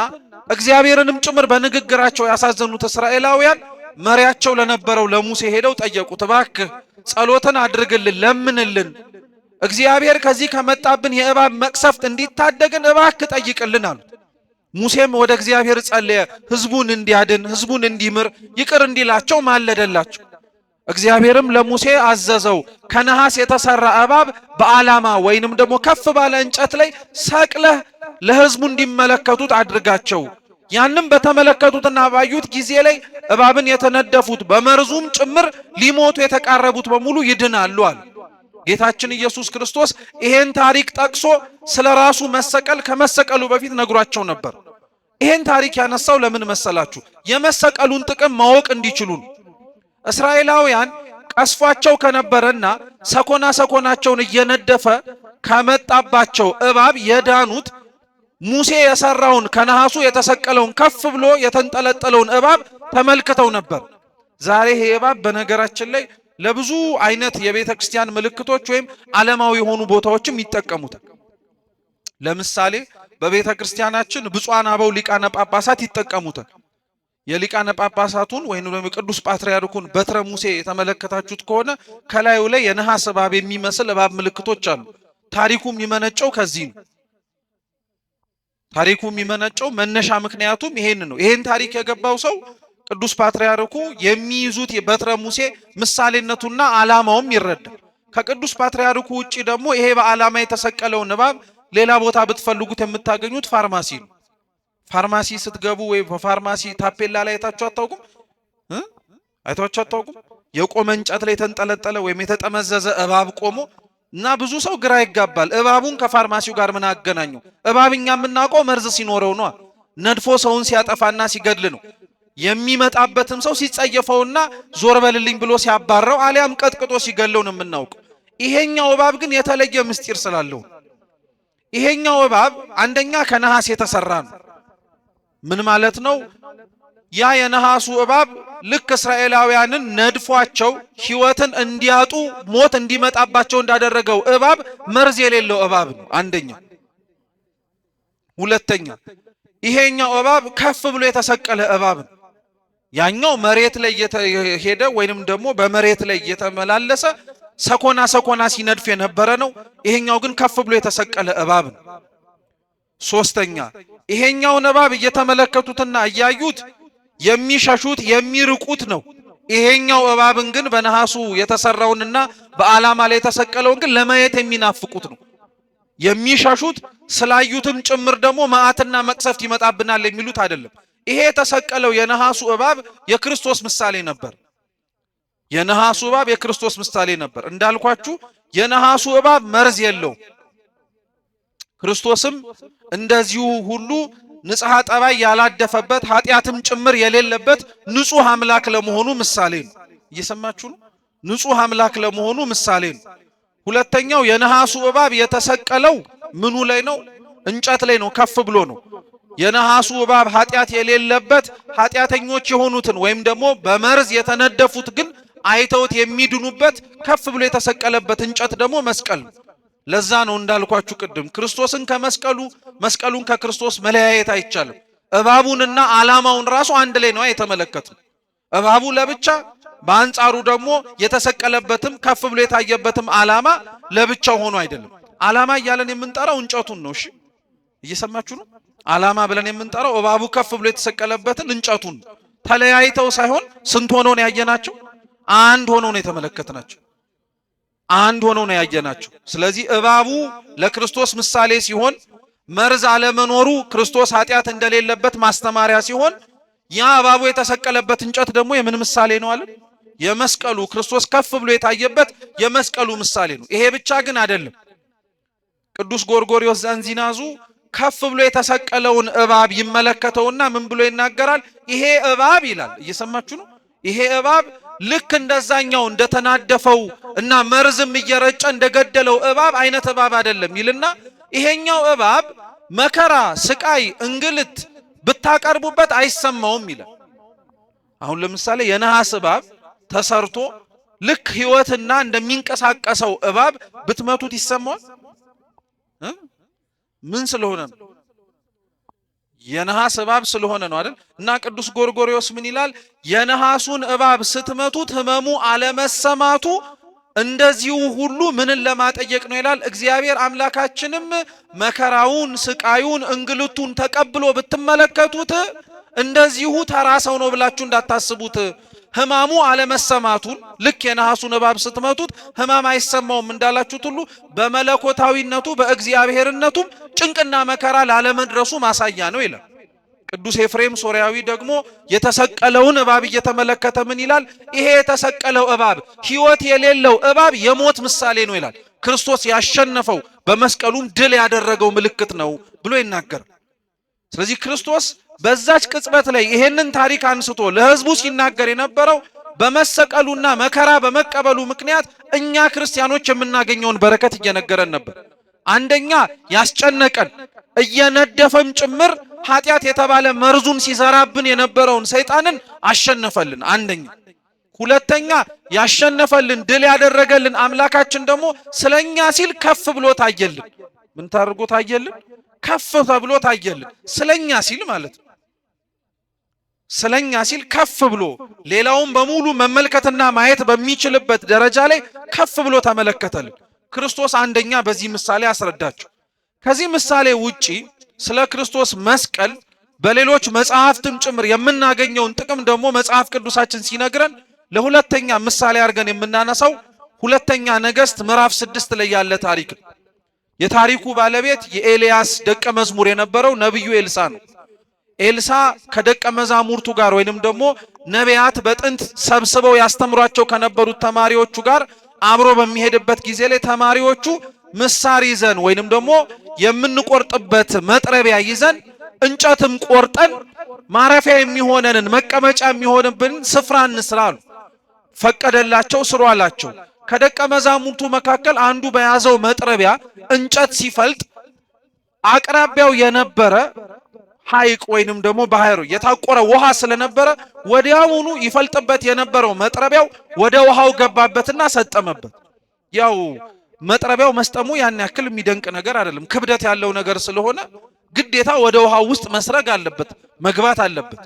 እግዚአብሔርንም ጭምር በንግግራቸው ያሳዘኑት እስራኤላውያን መሪያቸው ለነበረው ለሙሴ ሄደው ጠየቁት። እባክህ ጸሎትን አድርግልን፣ ለምንልን፣ እግዚአብሔር ከዚህ ከመጣብን የእባብ መቅሰፍት እንዲታደገን እባክህ ጠይቅልን አሉት። ሙሴም ወደ እግዚአብሔር ጸለየ። ህዝቡን እንዲያድን፣ ህዝቡን እንዲምር፣ ይቅር እንዲላቸው ማለደላቸው። እግዚአብሔርም ለሙሴ አዘዘው፣ ከነሐስ የተሰራ እባብ በዓላማ ወይንም ደግሞ ከፍ ባለ እንጨት ላይ ሰቅለህ ለህዝቡ እንዲመለከቱት አድርጋቸው። ያንም በተመለከቱትና ባዩት ጊዜ ላይ እባብን የተነደፉት በመርዙም ጭምር ሊሞቱ የተቃረቡት በሙሉ ይድናሉ አለ። ጌታችን ኢየሱስ ክርስቶስ ይሄን ታሪክ ጠቅሶ ስለ ራሱ መሰቀል ከመሰቀሉ በፊት ነግሯቸው ነበር። ይሄን ታሪክ ያነሳው ለምን መሰላችሁ? የመሰቀሉን ጥቅም ማወቅ እንዲችሉ ነው። እስራኤላውያን ቀስፏቸው ከነበረና ሰኮናቸውን እየነደፈ ከመጣባቸው እባብ የዳኑት ሙሴ የሰራውን ከነሐሱ የተሰቀለውን ከፍ ብሎ የተንጠለጠለውን እባብ ተመልክተው ነበር። ዛሬ ይሄ እባብ በነገራችን ላይ ለብዙ አይነት የቤተ ክርስቲያን ምልክቶች ወይም ዓለማዊ የሆኑ ቦታዎችም ይጠቀሙታል። ለምሳሌ በቤተ ክርስቲያናችን ብፁዓን አበው ሊቃነ ጳጳሳት ይጠቀሙታል። የሊቃነ ጳጳሳቱን ወይም ደግሞ ቅዱስ ፓትርያርኩን በትረ ሙሴ የተመለከታችሁት ከሆነ ከላዩ ላይ የነሐስ እባብ የሚመስል እባብ ምልክቶች አሉ። ታሪኩም የሚመነጨው ከዚህ ነው። ታሪኩ የሚመነጨው መነሻ ምክንያቱም ይሄን ነው። ይሄን ታሪክ የገባው ሰው ቅዱስ ፓትርያርኩ የሚይዙት የበትረ ሙሴ ምሳሌነቱና ዓላማውም ይረዳል። ከቅዱስ ፓትርያርኩ ውጪ ደግሞ ይሄ በዓላማ የተሰቀለውን እባብ ሌላ ቦታ ብትፈልጉት የምታገኙት ፋርማሲ ነው። ፋርማሲ ስትገቡ ወይ በፋርማሲ ታፔላ ላይ አይታችሁ አታውቁም? የቆመ እንጨት ላይ የተንጠለጠለ ወይም የተጠመዘዘ እባብ ቆሞ እና ብዙ ሰው ግራ ይጋባል። እባቡን ከፋርማሲው ጋር ምን አገናኘው? እባብኛ የምናውቀው መርዝ ሲኖረው ነው፣ ነድፎ ሰውን ሲያጠፋና ሲገድል ነው። የሚመጣበትም ሰው ሲጸየፈውና ዞር በልልኝ ብሎ ሲያባረው አሊያም ቀጥቅጦ ሲገለው ነው የምናውቀው። ይሄኛው እባብ ግን የተለየ ምስጢር ስላለው ይሄኛው እባብ አንደኛ ከነሐስ የተሰራ ነው። ምን ማለት ነው? ያ የነሐሱ እባብ ልክ እስራኤላውያንን ነድፏቸው ሕይወትን እንዲያጡ ሞት እንዲመጣባቸው እንዳደረገው እባብ መርዝ የሌለው እባብ ነው አንደኛ። ሁለተኛ ይሄኛው እባብ ከፍ ብሎ የተሰቀለ እባብ ነው። ያኛው መሬት ላይ እየሄደ ወይንም ደግሞ በመሬት ላይ እየተመላለሰ ሰኮና ሲነድፍ የነበረ ነው። ይሄኛው ግን ከፍ ብሎ የተሰቀለ እባብ ነው። ሶስተኛ ይሄኛውን እባብ እየተመለከቱትና እያዩት የሚሸሹት የሚርቁት ነው። ይሄኛው እባብን ግን በነሐሱ የተሰራውንና በዓላማ ላይ የተሰቀለውን ግን ለማየት የሚናፍቁት ነው። የሚሸሹት ስላዩትም ጭምር ደግሞ መዓትና መቅሰፍት ይመጣብናል የሚሉት አይደለም። ይሄ የተሰቀለው የነሐሱ እባብ የክርስቶስ ምሳሌ ነበር። የነሐሱ እባብ የክርስቶስ ምሳሌ ነበር። እንዳልኳችሁ የነሐሱ እባብ መርዝ የለው። ክርስቶስም እንደዚሁ ሁሉ ንጽሐ ጠባይ ያላደፈበት ኃጢአትም ጭምር የሌለበት ንጹህ አምላክ ለመሆኑ ምሳሌ ነው። እየሰማችሁ ነው? ንጹህ አምላክ ለመሆኑ ምሳሌ ነው። ሁለተኛው የነሐሱ እባብ የተሰቀለው ምኑ ላይ ነው? እንጨት ላይ ነው፣ ከፍ ብሎ ነው። የነሐሱ እባብ ኃጢአት የሌለበት ኃጢአተኞች የሆኑትን ወይም ደግሞ በመርዝ የተነደፉት ግን አይተውት የሚድኑበት ከፍ ብሎ የተሰቀለበት እንጨት ደግሞ መስቀል ነው። ለዛ ነው እንዳልኳችሁ ቅድም ክርስቶስን ከመስቀሉ መስቀሉን ከክርስቶስ መለያየት አይቻልም። እባቡንና ዓላማውን ራሱ አንድ ላይ ነው የተመለከተው። እባቡ ለብቻ በአንጻሩ ደግሞ የተሰቀለበትም ከፍ ብሎ የታየበትም ዓላማ ለብቻው ሆኖ አይደለም። ዓላማ እያለን የምንጠራው እንጨቱን ነው። እሺ እየሰማችሁ ነው? ዓላማ ብለን የምንጠራው እባቡ ከፍ ብሎ የተሰቀለበትን እንጨቱን ተለያይተው ሳይሆን ስንት ሆነው ነው ያየናቸው? አንድ ሆነው ነው የተመለከትናቸው። አንድ ሆነው ነው ያየናቸው። ስለዚህ እባቡ ለክርስቶስ ምሳሌ ሲሆን መርዝ አለመኖሩ ክርስቶስ ኃጢአት እንደሌለበት ማስተማሪያ ሲሆን ያ እባቡ የተሰቀለበት እንጨት ደግሞ የምን ምሳሌ ነው አለ? የመስቀሉ ክርስቶስ ከፍ ብሎ የታየበት የመስቀሉ ምሳሌ ነው። ይሄ ብቻ ግን አይደለም። ቅዱስ ጎርጎርዮስ ዘእንዚናዙ ከፍ ብሎ የተሰቀለውን እባብ ይመለከተውና ምን ብሎ ይናገራል? ይሄ እባብ ይላል። እየሰማችሁ ነው? ይሄ እባብ ልክ እንደዛኛው እንደተናደፈው እና መርዝም እየረጨ እንደገደለው እባብ አይነት እባብ አይደለም ይልና ይሄኛው እባብ መከራ፣ ስቃይ፣ እንግልት ብታቀርቡበት አይሰማውም ይላል። አሁን ለምሳሌ የነሐስ እባብ ተሰርቶ ልክ ሕይወትና እንደሚንቀሳቀሰው እባብ ብትመቱት ይሰማዋል? ምን ስለሆነ ነው? የነሐስ እባብ ስለሆነ ነው አይደል? እና ቅዱስ ጎርጎርዮስ ምን ይላል? የነሐሱን እባብ ስትመቱት ህመሙ አለመሰማቱ እንደዚሁ ሁሉ ምንን ለማጠየቅ ነው ይላል። እግዚአብሔር አምላካችንም መከራውን፣ ስቃዩን፣ እንግልቱን ተቀብሎ ብትመለከቱት እንደዚሁ ተራ ሰው ነው ብላችሁ እንዳታስቡት። ህማሙ አለመሰማቱን ልክ የነሐሱን እባብ ስትመቱት ህማም አይሰማውም እንዳላችሁት ሁሉ በመለኮታዊነቱ በእግዚአብሔርነቱም ጭንቅና መከራ ላለመድረሱ ማሳያ ነው ይላል። ቅዱስ ኤፍሬም ሶርያዊ ደግሞ የተሰቀለውን እባብ እየተመለከተ ምን ይላል? ይሄ የተሰቀለው እባብ ሕይወት የሌለው እባብ የሞት ምሳሌ ነው ይላል። ክርስቶስ ያሸነፈው በመስቀሉም ድል ያደረገው ምልክት ነው ብሎ ይናገራል። ስለዚህ ክርስቶስ በዛች ቅጽበት ላይ ይሄንን ታሪክ አንስቶ ለሕዝቡ ሲናገር የነበረው በመሰቀሉና መከራ በመቀበሉ ምክንያት እኛ ክርስቲያኖች የምናገኘውን በረከት እየነገረን ነበር። አንደኛ ያስጨነቀን እየነደፈም ጭምር ኃጢአት የተባለ መርዙን ሲዘራብን የነበረውን ሰይጣንን አሸነፈልን። አንደኛ። ሁለተኛ ያሸነፈልን ድል ያደረገልን አምላካችን ደግሞ ስለኛ ሲል ከፍ ብሎ ታየልን። ምን ታርጎ ታየልን? ከፍ ተብሎ ታየልን። ስለኛ ሲል ማለት ነው። ስለኛ ሲል ከፍ ብሎ ሌላውን በሙሉ መመልከትና ማየት በሚችልበት ደረጃ ላይ ከፍ ብሎ ተመለከተልን። ክርስቶስ አንደኛ በዚህ ምሳሌ አስረዳቸው። ከዚህ ምሳሌ ውጪ ስለ ክርስቶስ መስቀል በሌሎች መጽሐፍትም ጭምር የምናገኘውን ጥቅም ደግሞ መጽሐፍ ቅዱሳችን ሲነግረን ለሁለተኛ ምሳሌ አድርገን የምናነሳው ሁለተኛ ነገሥት ምዕራፍ 6 ላይ ያለ ታሪክ ነው። የታሪኩ ባለቤት የኤልያስ ደቀ መዝሙር የነበረው ነብዩ ኤልሳ ነው። ኤልሳ ከደቀ መዛሙርቱ ጋር ወይንም ደግሞ ነቢያት በጥንት ሰብስበው ያስተምሯቸው ከነበሩት ተማሪዎቹ ጋር አብሮ በሚሄድበት ጊዜ ላይ ተማሪዎቹ ምሳር ይዘን ወይንም ደግሞ የምንቆርጥበት መጥረቢያ ይዘን እንጨትም ቆርጠን ማረፊያ የሚሆነንን መቀመጫ የሚሆንብን ስፍራ እንስራ አሉ። ፈቀደላቸው፣ ስሩ አላቸው። ከደቀ መዛሙርቱ መካከል አንዱ በያዘው መጥረቢያ እንጨት ሲፈልጥ አቅራቢያው የነበረ ሐይቅ ወይንም ደግሞ ባህር የታቆረ ውሃ ስለነበረ ወዲያውኑ ይፈልጥበት የነበረው መጥረቢያው ወደ ውሃው ገባበትና ሰጠመበት። ያው መጥረቢያው መስጠሙ ያን ያክል የሚደንቅ ነገር አይደለም። ክብደት ያለው ነገር ስለሆነ ግዴታ ወደ ውሃው ውስጥ መስረግ አለበት፣ መግባት አለበት።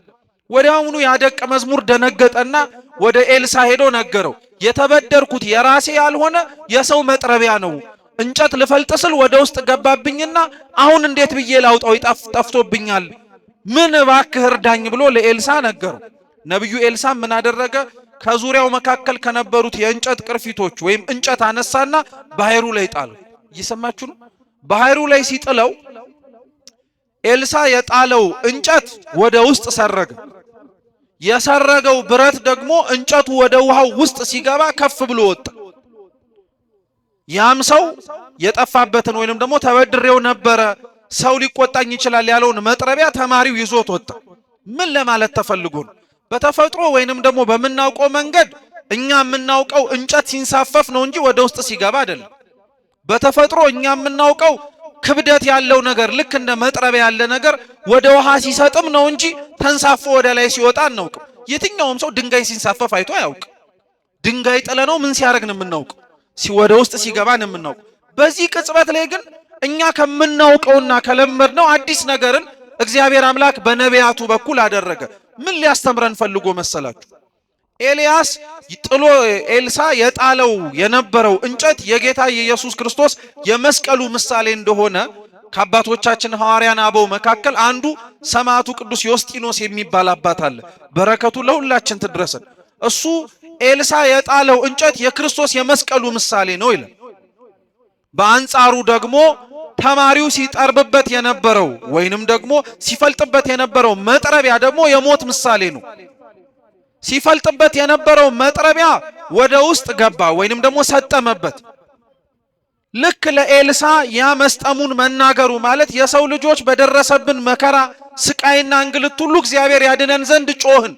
ወዲያውኑ ያደቀ መዝሙር ደነገጠና ወደ ኤልሳ ሄዶ ነገረው። የተበደርኩት የራሴ ያልሆነ የሰው መጥረቢያ ነው። እንጨት ልፈልጥ ስል ወደ ውስጥ ገባብኝና አሁን እንዴት ብዬ ላውጣው? ጠፍቶብኛል። ምን እባክህ እርዳኝ ብሎ ለኤልሳ ነገረው። ነብዩ ኤልሳ ምን አደረገ? ከዙሪያው መካከል ከነበሩት የእንጨት ቅርፊቶች ወይም እንጨት አነሳና ባህሩ ላይ ጣለው። እየሰማችሁ ነው? ባህሩ ላይ ሲጥለው ኤልሳ የጣለው እንጨት ወደ ውስጥ ሰረገ። የሰረገው ብረት ደግሞ እንጨቱ ወደ ውሃው ውስጥ ሲገባ ከፍ ብሎ ወጣ። ያም ሰው የጠፋበትን ወይንም ደግሞ ተበድሬው ነበረ ሰው ሊቆጣኝ ይችላል ያለውን መጥረቢያ ተማሪው ይዞት ወጣ። ምን ለማለት ተፈልጎ ነው? በተፈጥሮ ወይንም ደግሞ በምናውቀው መንገድ እኛ የምናውቀው እንጨት ሲንሳፈፍ ነው እንጂ ወደ ውስጥ ሲገባ አይደለም። በተፈጥሮ እኛ የምናውቀው ክብደት ያለው ነገር ልክ እንደ መጥረቢያ ያለ ነገር ወደ ውሃ ሲሰጥም ነው እንጂ ተንሳፎ ወደ ላይ ሲወጣ አናውቅም። የትኛውም ሰው ድንጋይ ሲንሳፈፍ አይቶ አያውቅም። ድንጋይ ጥለ ነው ምን ሲያደርግ ነው የምናውቀው? ወደ ውስጥ ሲገባ ነው የምናውቀው። በዚህ ቅጽበት ላይ ግን እኛ ከምናውቀውና ከለመድነው አዲስ ነገርን እግዚአብሔር አምላክ በነቢያቱ በኩል አደረገ። ምን ሊያስተምረን ፈልጎ መሰላችሁ? ኤልያስ ጥሎ ኤልሳ የጣለው የነበረው እንጨት የጌታ የኢየሱስ ክርስቶስ የመስቀሉ ምሳሌ እንደሆነ ከአባቶቻችን ሐዋርያን አበው መካከል አንዱ ሰማዕቱ ቅዱስ ዮስጢኖስ የሚባል አባት አለ። በረከቱ ለሁላችን ትድረሰን። እሱ ኤልሳ የጣለው እንጨት የክርስቶስ የመስቀሉ ምሳሌ ነው ይላል። በአንጻሩ ደግሞ ተማሪው ሲጠርብበት የነበረው ወይንም ደግሞ ሲፈልጥበት የነበረው መጥረቢያ ደግሞ የሞት ምሳሌ ነው። ሲፈልጥበት የነበረው መጥረቢያ ወደ ውስጥ ገባ ወይንም ደግሞ ሰጠመበት። ልክ ለኤልሳ ያ መስጠሙን መናገሩ ማለት የሰው ልጆች በደረሰብን መከራ ስቃይና እንግልት ሁሉ እግዚአብሔር ያድነን ዘንድ ጮህን።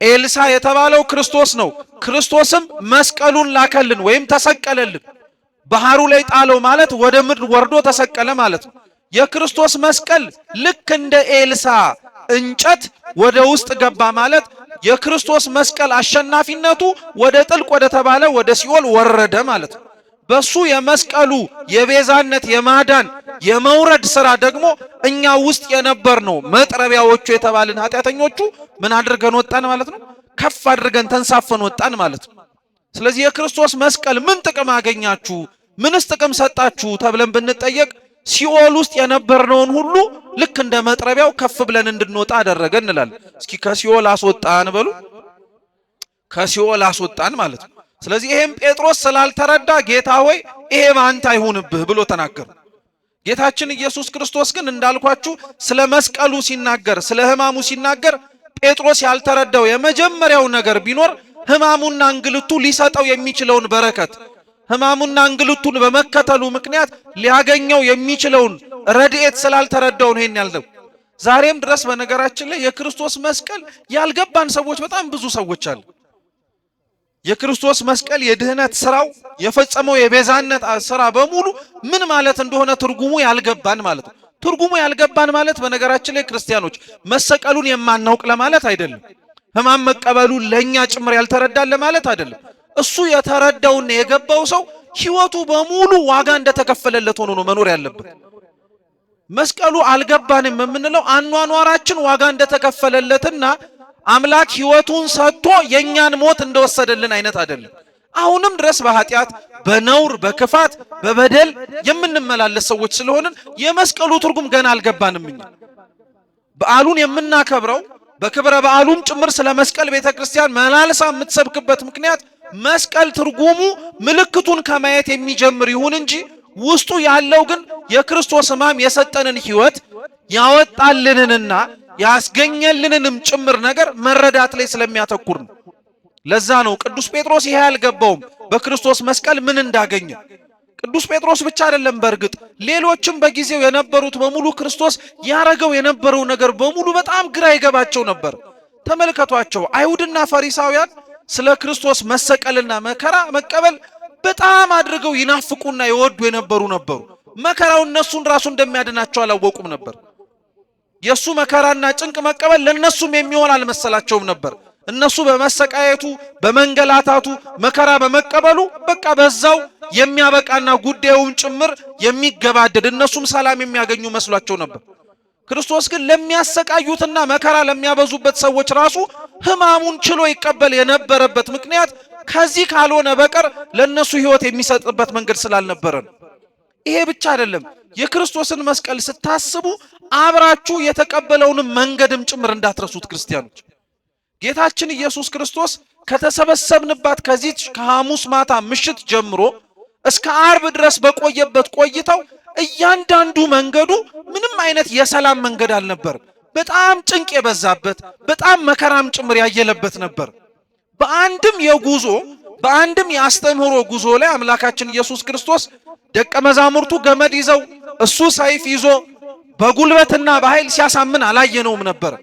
ኤልሳ የተባለው ክርስቶስ ነው። ክርስቶስም መስቀሉን ላከልን ወይም ተሰቀለልን። ባህሩ ላይ ጣለው ማለት ወደ ምድር ወርዶ ተሰቀለ ማለት ነው። የክርስቶስ መስቀል ልክ እንደ ኤልሳ እንጨት ወደ ውስጥ ገባ ማለት የክርስቶስ መስቀል አሸናፊነቱ ወደ ጥልቅ ወደ ተባለ ወደ ሲኦል ወረደ ማለት ነው። በሱ የመስቀሉ የቤዛነት የማዳን የመውረድ ሥራ ደግሞ እኛ ውስጥ የነበርነው መጥረቢያዎቹ የተባልን ኃጢአተኞቹ ምን አድርገን ወጣን ማለት ነው? ከፍ አድርገን ተንሳፈን ወጣን ማለት ነው። ስለዚህ የክርስቶስ መስቀል ምን ጥቅም አገኛችሁ? ምንስ ጥቅም ሰጣችሁ? ተብለን ብንጠየቅ ሲኦል ውስጥ የነበርነውን ሁሉ ልክ እንደ መጥረቢያው ከፍ ብለን እንድንወጣ አደረገ እንላለን። እስኪ ከሲኦል አስወጣን በሉ። ከሲኦል አስወጣን ማለት ነው። ስለዚህ ይሄም ጴጥሮስ ስላልተረዳ ጌታ ሆይ ይሄ ባንተ አይሁንብህ ብሎ ተናገረ። ጌታችን ኢየሱስ ክርስቶስ ግን እንዳልኳችሁ ስለ መስቀሉ ሲናገር፣ ስለ ሕማሙ ሲናገር ጴጥሮስ ያልተረዳው የመጀመሪያው ነገር ቢኖር ሕማሙና እንግልቱ ሊሰጠው የሚችለውን በረከት፣ ሕማሙና እንግልቱን በመከተሉ ምክንያት ሊያገኘው የሚችለውን ረድኤት ስላልተረዳው ነው ይሄን ያልነው። ዛሬም ድረስ በነገራችን ላይ የክርስቶስ መስቀል ያልገባን ሰዎች በጣም ብዙ ሰዎች አሉ። የክርስቶስ መስቀል የድህነት ስራው የፈጸመው የቤዛነት ስራ በሙሉ ምን ማለት እንደሆነ ትርጉሙ ያልገባን ማለት ነው። ትርጉሙ ያልገባን ማለት በነገራችን ላይ ክርስቲያኖች መሰቀሉን የማናውቅ ለማለት አይደለም። ሕማም መቀበሉን ለኛ ጭምር ያልተረዳን ለማለት አይደለም። እሱ የተረዳውና የገባው ሰው ሕይወቱ በሙሉ ዋጋ እንደተከፈለለት ሆኖ ነው መኖር ያለበት። መስቀሉ አልገባንም የምንለው አኗኗራችን ዋጋ እንደተከፈለለትና አምላክ ሕይወቱን ሰጥቶ የኛን ሞት እንደወሰደልን አይነት አይደለም። አሁንም ድረስ በኃጢአት በነውር በክፋት በበደል የምንመላለስ ሰዎች ስለሆንን የመስቀሉ ትርጉም ገና አልገባንም። እኛ በዓሉን የምናከብረው በክብረ በዓሉም ጭምር ስለ መስቀል ቤተክርስቲያን መላልሳ የምትሰብክበት ምክንያት መስቀል ትርጉሙ ምልክቱን ከማየት የሚጀምር ይሁን እንጂ ውስጡ ያለው ግን የክርስቶስ ሕማም የሰጠንን ሕይወት ያወጣልንንና ያስገኘልንንም ጭምር ነገር መረዳት ላይ ስለሚያተኩር ነው። ለዛ ነው ቅዱስ ጴጥሮስ ይሄ አልገባውም በክርስቶስ መስቀል ምን እንዳገኘ። ቅዱስ ጴጥሮስ ብቻ አይደለም፣ በእርግጥ ሌሎችም በጊዜው የነበሩት በሙሉ ክርስቶስ ያረገው የነበረው ነገር በሙሉ በጣም ግራ ይገባቸው ነበር። ተመልከቷቸው፣ አይሁድና ፈሪሳውያን ስለ ክርስቶስ መሰቀልና መከራ መቀበል በጣም አድርገው ይናፍቁና ይወዱ የነበሩ ነበሩ። መከራው እነሱን ራሱ እንደሚያድናቸው አላወቁም ነበር። የሱ መከራና ጭንቅ መቀበል ለነሱም የሚሆን አልመሰላቸውም ነበር። እነሱ በመሰቃየቱ በመንገላታቱ መከራ በመቀበሉ በቃ በዛው የሚያበቃና ጉዳዩን ጭምር የሚገባደድ እነሱም ሰላም የሚያገኙ መስሏቸው ነበር። ክርስቶስ ግን ለሚያሰቃዩትና መከራ ለሚያበዙበት ሰዎች ራሱ ሕማሙን ችሎ ይቀበል የነበረበት ምክንያት ከዚህ ካልሆነ በቀር ለነሱ ሕይወት የሚሰጥበት መንገድ ስላልነበረ ነው። ይሄ ብቻ አይደለም። የክርስቶስን መስቀል ስታስቡ አብራችሁ የተቀበለውንም መንገድም ጭምር እንዳትረሱት ክርስቲያኖች። ጌታችን ኢየሱስ ክርስቶስ ከተሰበሰብንባት ከዚህ ከሐሙስ ማታ ምሽት ጀምሮ እስከ ዓርብ ድረስ በቆየበት ቆይታው እያንዳንዱ መንገዱ ምንም አይነት የሰላም መንገድ አልነበርም። በጣም ጭንቅ የበዛበት በጣም መከራም ጭምር ያየለበት ነበር። በአንድም የጉዞ በአንድም የአስተምህሮ ጉዞ ላይ አምላካችን ኢየሱስ ክርስቶስ ደቀ መዛሙርቱ ገመድ ይዘው እሱ ሰይፍ ይዞ በጉልበትና በኃይል ሲያሳምን አላየነውም ነበር።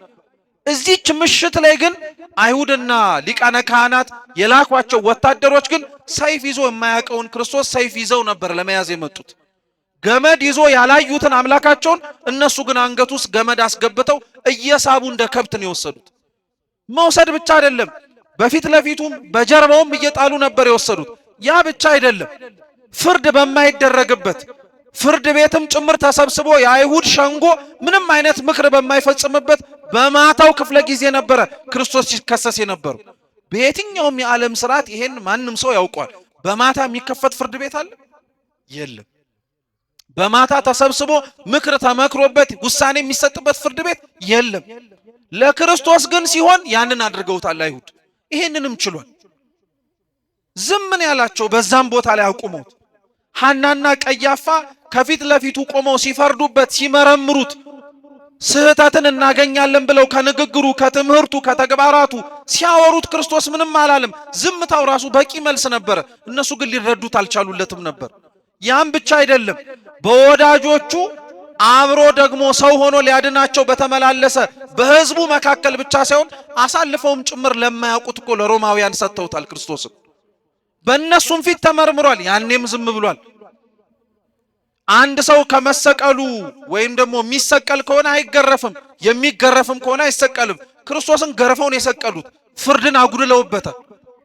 እዚች ምሽት ላይ ግን አይሁድና ሊቃነ ካህናት የላኳቸው ወታደሮች ግን ሰይፍ ይዞ የማያውቀውን ክርስቶስ ሰይፍ ይዘው ነበር ለመያዝ የመጡት። ገመድ ይዞ ያላዩትን አምላካቸውን እነሱ ግን አንገቱ ውስጥ ገመድ አስገብተው እየሳቡ እንደ ከብት ነው የወሰዱት። መውሰድ ብቻ አይደለም፣ በፊት ለፊቱም በጀርባውም እየጣሉ ነበር የወሰዱት። ያ ብቻ አይደለም፣ ፍርድ በማይደረግበት ፍርድ ቤትም ጭምር ተሰብስቦ የአይሁድ ሸንጎ ምንም አይነት ምክር በማይፈጽምበት በማታው ክፍለ ጊዜ ነበረ ክርስቶስ ሲከሰስ የነበረው። በየትኛውም የዓለም ስርዓት ይሄን ማንም ሰው ያውቋል። በማታ የሚከፈት ፍርድ ቤት አለ? የለም። በማታ ተሰብስቦ ምክር ተመክሮበት ውሳኔ የሚሰጥበት ፍርድ ቤት የለም። ለክርስቶስ ግን ሲሆን ያንን አድርገውታል አይሁድ። ይሄንንም ችሏል። ዝምን ያላቸው በዛም ቦታ ላይ አቁመውት ሐናና ቀያፋ ከፊት ለፊቱ ቆመው ሲፈርዱበት ሲመረምሩት ስህተትን እናገኛለን ብለው ከንግግሩ ከትምህርቱ ከተግባራቱ ሲያወሩት ክርስቶስ ምንም አላለም። ዝምታው ራሱ በቂ መልስ ነበር። እነሱ ግን ሊረዱት አልቻሉለትም ነበር። ያም ብቻ አይደለም፣ በወዳጆቹ አብሮ ደግሞ ሰው ሆኖ ሊያድናቸው በተመላለሰ በሕዝቡ መካከል ብቻ ሳይሆን አሳልፈውም ጭምር ለማያውቁት እኮ ለሮማውያን ሰጥተውታል። ክርስቶስም በእነሱም ፊት ተመርምሯል። ያኔም ዝም ብሏል። አንድ ሰው ከመሰቀሉ ወይም ደግሞ የሚሰቀል ከሆነ አይገረፍም፣ የሚገረፍም ከሆነ አይሰቀልም። ክርስቶስን ገርፈውን የሰቀሉት ፍርድን አጉድለውበታል።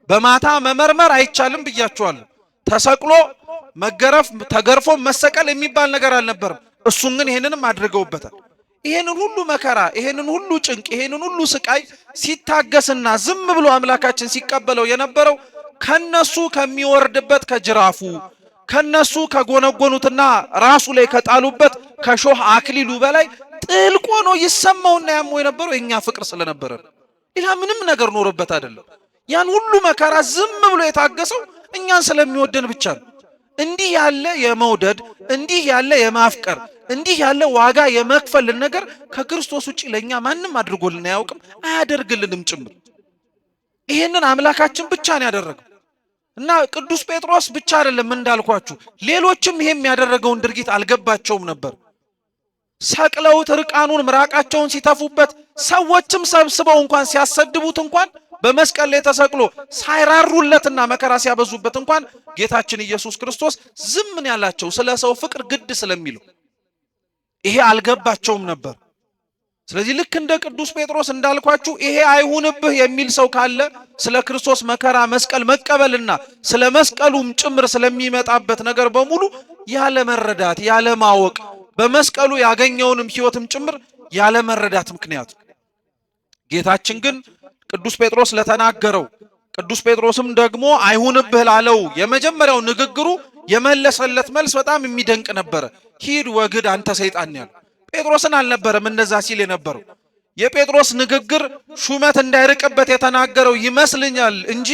በማታ መመርመር አይቻልም ብያቸዋለሁ። ተሰቅሎ መገረፍ ተገርፎ መሰቀል የሚባል ነገር አልነበረም። እሱን ግን ይሄንንም አድርገውበታል። ይሄንን ሁሉ መከራ፣ ይሄንን ሁሉ ጭንቅ፣ ይሄንን ሁሉ ስቃይ ሲታገስና ዝም ብሎ አምላካችን ሲቀበለው የነበረው ከነሱ ከሚወርድበት ከጅራፉ ከነሱ ከጎነጎኑትና ራሱ ላይ ከጣሉበት ከሾህ አክሊሉ በላይ ጥልቅ ሆኖ ይሰማውና ያመው የነበረው የኛ ፍቅር ስለነበረ ሌላ ምንም ነገር ኖርበት አይደለም። ያን ሁሉ መከራ ዝም ብሎ የታገሰው እኛን ስለሚወደን ብቻ ነው። እንዲህ ያለ የመውደድ እንዲህ ያለ የማፍቀር እንዲህ ያለ ዋጋ የመክፈልን ነገር ከክርስቶስ ውጪ ለኛ ማንም አድርጎልን አያውቅም፣ አያደርግልንም ጭምር። ይሄንን አምላካችን ብቻ ነው ያደረገው። እና ቅዱስ ጴጥሮስ ብቻ አይደለም እንዳልኳችሁ፣ ሌሎችም ይሄም ያደረገውን ድርጊት አልገባቸውም ነበር። ሰቅለውት ርቃኑን ምራቃቸውን ሲተፉበት ሰዎችም ሰብስበው እንኳን ሲያሰድቡት እንኳን በመስቀል ላይ ተሰቅሎ ሳይራሩለትና መከራ ሲያበዙበት እንኳን ጌታችን ኢየሱስ ክርስቶስ ዝም ያላቸው ስለ ሰው ፍቅር ግድ ስለሚለው ይሄ አልገባቸውም ነበር። ስለዚህ ልክ እንደ ቅዱስ ጴጥሮስ እንዳልኳችሁ ይሄ አይሁንብህ የሚል ሰው ካለ ስለ ክርስቶስ መከራ መስቀል መቀበልና ስለ መስቀሉም ጭምር ስለሚመጣበት ነገር በሙሉ ያለ መረዳት ያለ ማወቅ በመስቀሉ ያገኘውንም ሕይወትም ጭምር ያለ መረዳት ምክንያት ጌታችን ግን ቅዱስ ጴጥሮስ ለተናገረው ቅዱስ ጴጥሮስም ደግሞ አይሁንብህ ላለው የመጀመሪያው ንግግሩ የመለሰለት መልስ በጣም የሚደንቅ ነበር። ሂድ ወግድ አንተ ሰይጣን ያለው ጴጥሮስን አልነበረም እንደዛ ሲል የነበረው። የጴጥሮስ ንግግር ሹመት እንዳይርቅበት የተናገረው ይመስልኛል እንጂ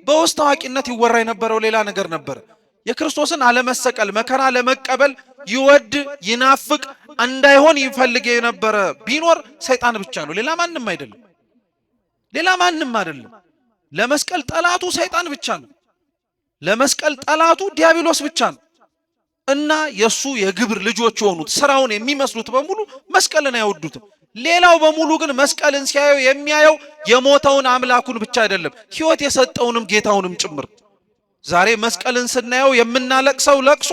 በውስጥ ታዋቂነት ይወራ የነበረው ሌላ ነገር ነበር። የክርስቶስን አለመሰቀል መከራ ለመቀበል ይወድ ይናፍቅ እንዳይሆን ይፈልግ የነበረ ቢኖር ሰይጣን ብቻ ነው፣ ሌላ ማንም አይደለም። ሌላ ማንም አይደለም። ለመስቀል ጠላቱ ሰይጣን ብቻ ነው። ለመስቀል ጠላቱ ዲያብሎስ ብቻ ነው። እና የሱ የግብር ልጆች የሆኑት ስራውን የሚመስሉት በሙሉ መስቀልን አይወዱትም። ሌላው በሙሉ ግን መስቀልን ሲያየው የሚያየው የሞተውን አምላኩን ብቻ አይደለም፣ ሕይወት የሰጠውንም ጌታውንም ጭምር። ዛሬ መስቀልን ስናየው የምናለቅሰው ለቅሶ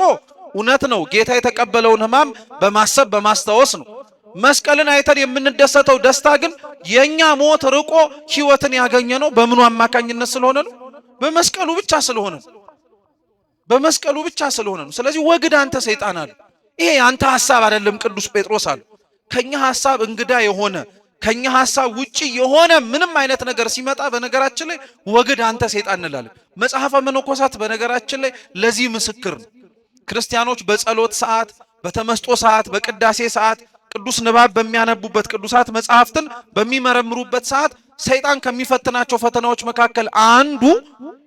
እውነት ነው፣ ጌታ የተቀበለውን ሕማም በማሰብ በማስታወስ ነው። መስቀልን አይተን የምንደሰተው ደስታ ግን የኛ ሞት ርቆ ሕይወትን ያገኘ ነው በምኑ አማካኝነት ስለሆነ ነው? በመስቀሉ ብቻ ስለሆነ ነው። በመስቀሉ ብቻ ስለሆነ ነው። ስለዚህ ወግድ አንተ ሰይጣን አለ። ይሄ ያንተ ሐሳብ አይደለም ቅዱስ ጴጥሮስ አለ። ከኛ ሐሳብ እንግዳ የሆነ ከኛ ሐሳብ ውጪ የሆነ ምንም አይነት ነገር ሲመጣ በነገራችን ላይ ወግድ አንተ ሰይጣን እንላለን። መጽሐፈ መነኮሳት በነገራችን ላይ ለዚህ ምስክር ነው። ክርስቲያኖች በጸሎት ሰዓት፣ በተመስጦ ሰዓት፣ በቅዳሴ ሰዓት ቅዱስ ንባብ በሚያነቡበት ቅዱሳት መጽሐፍትን በሚመረምሩበት ሰዓት ሰይጣን ከሚፈትናቸው ፈተናዎች መካከል አንዱ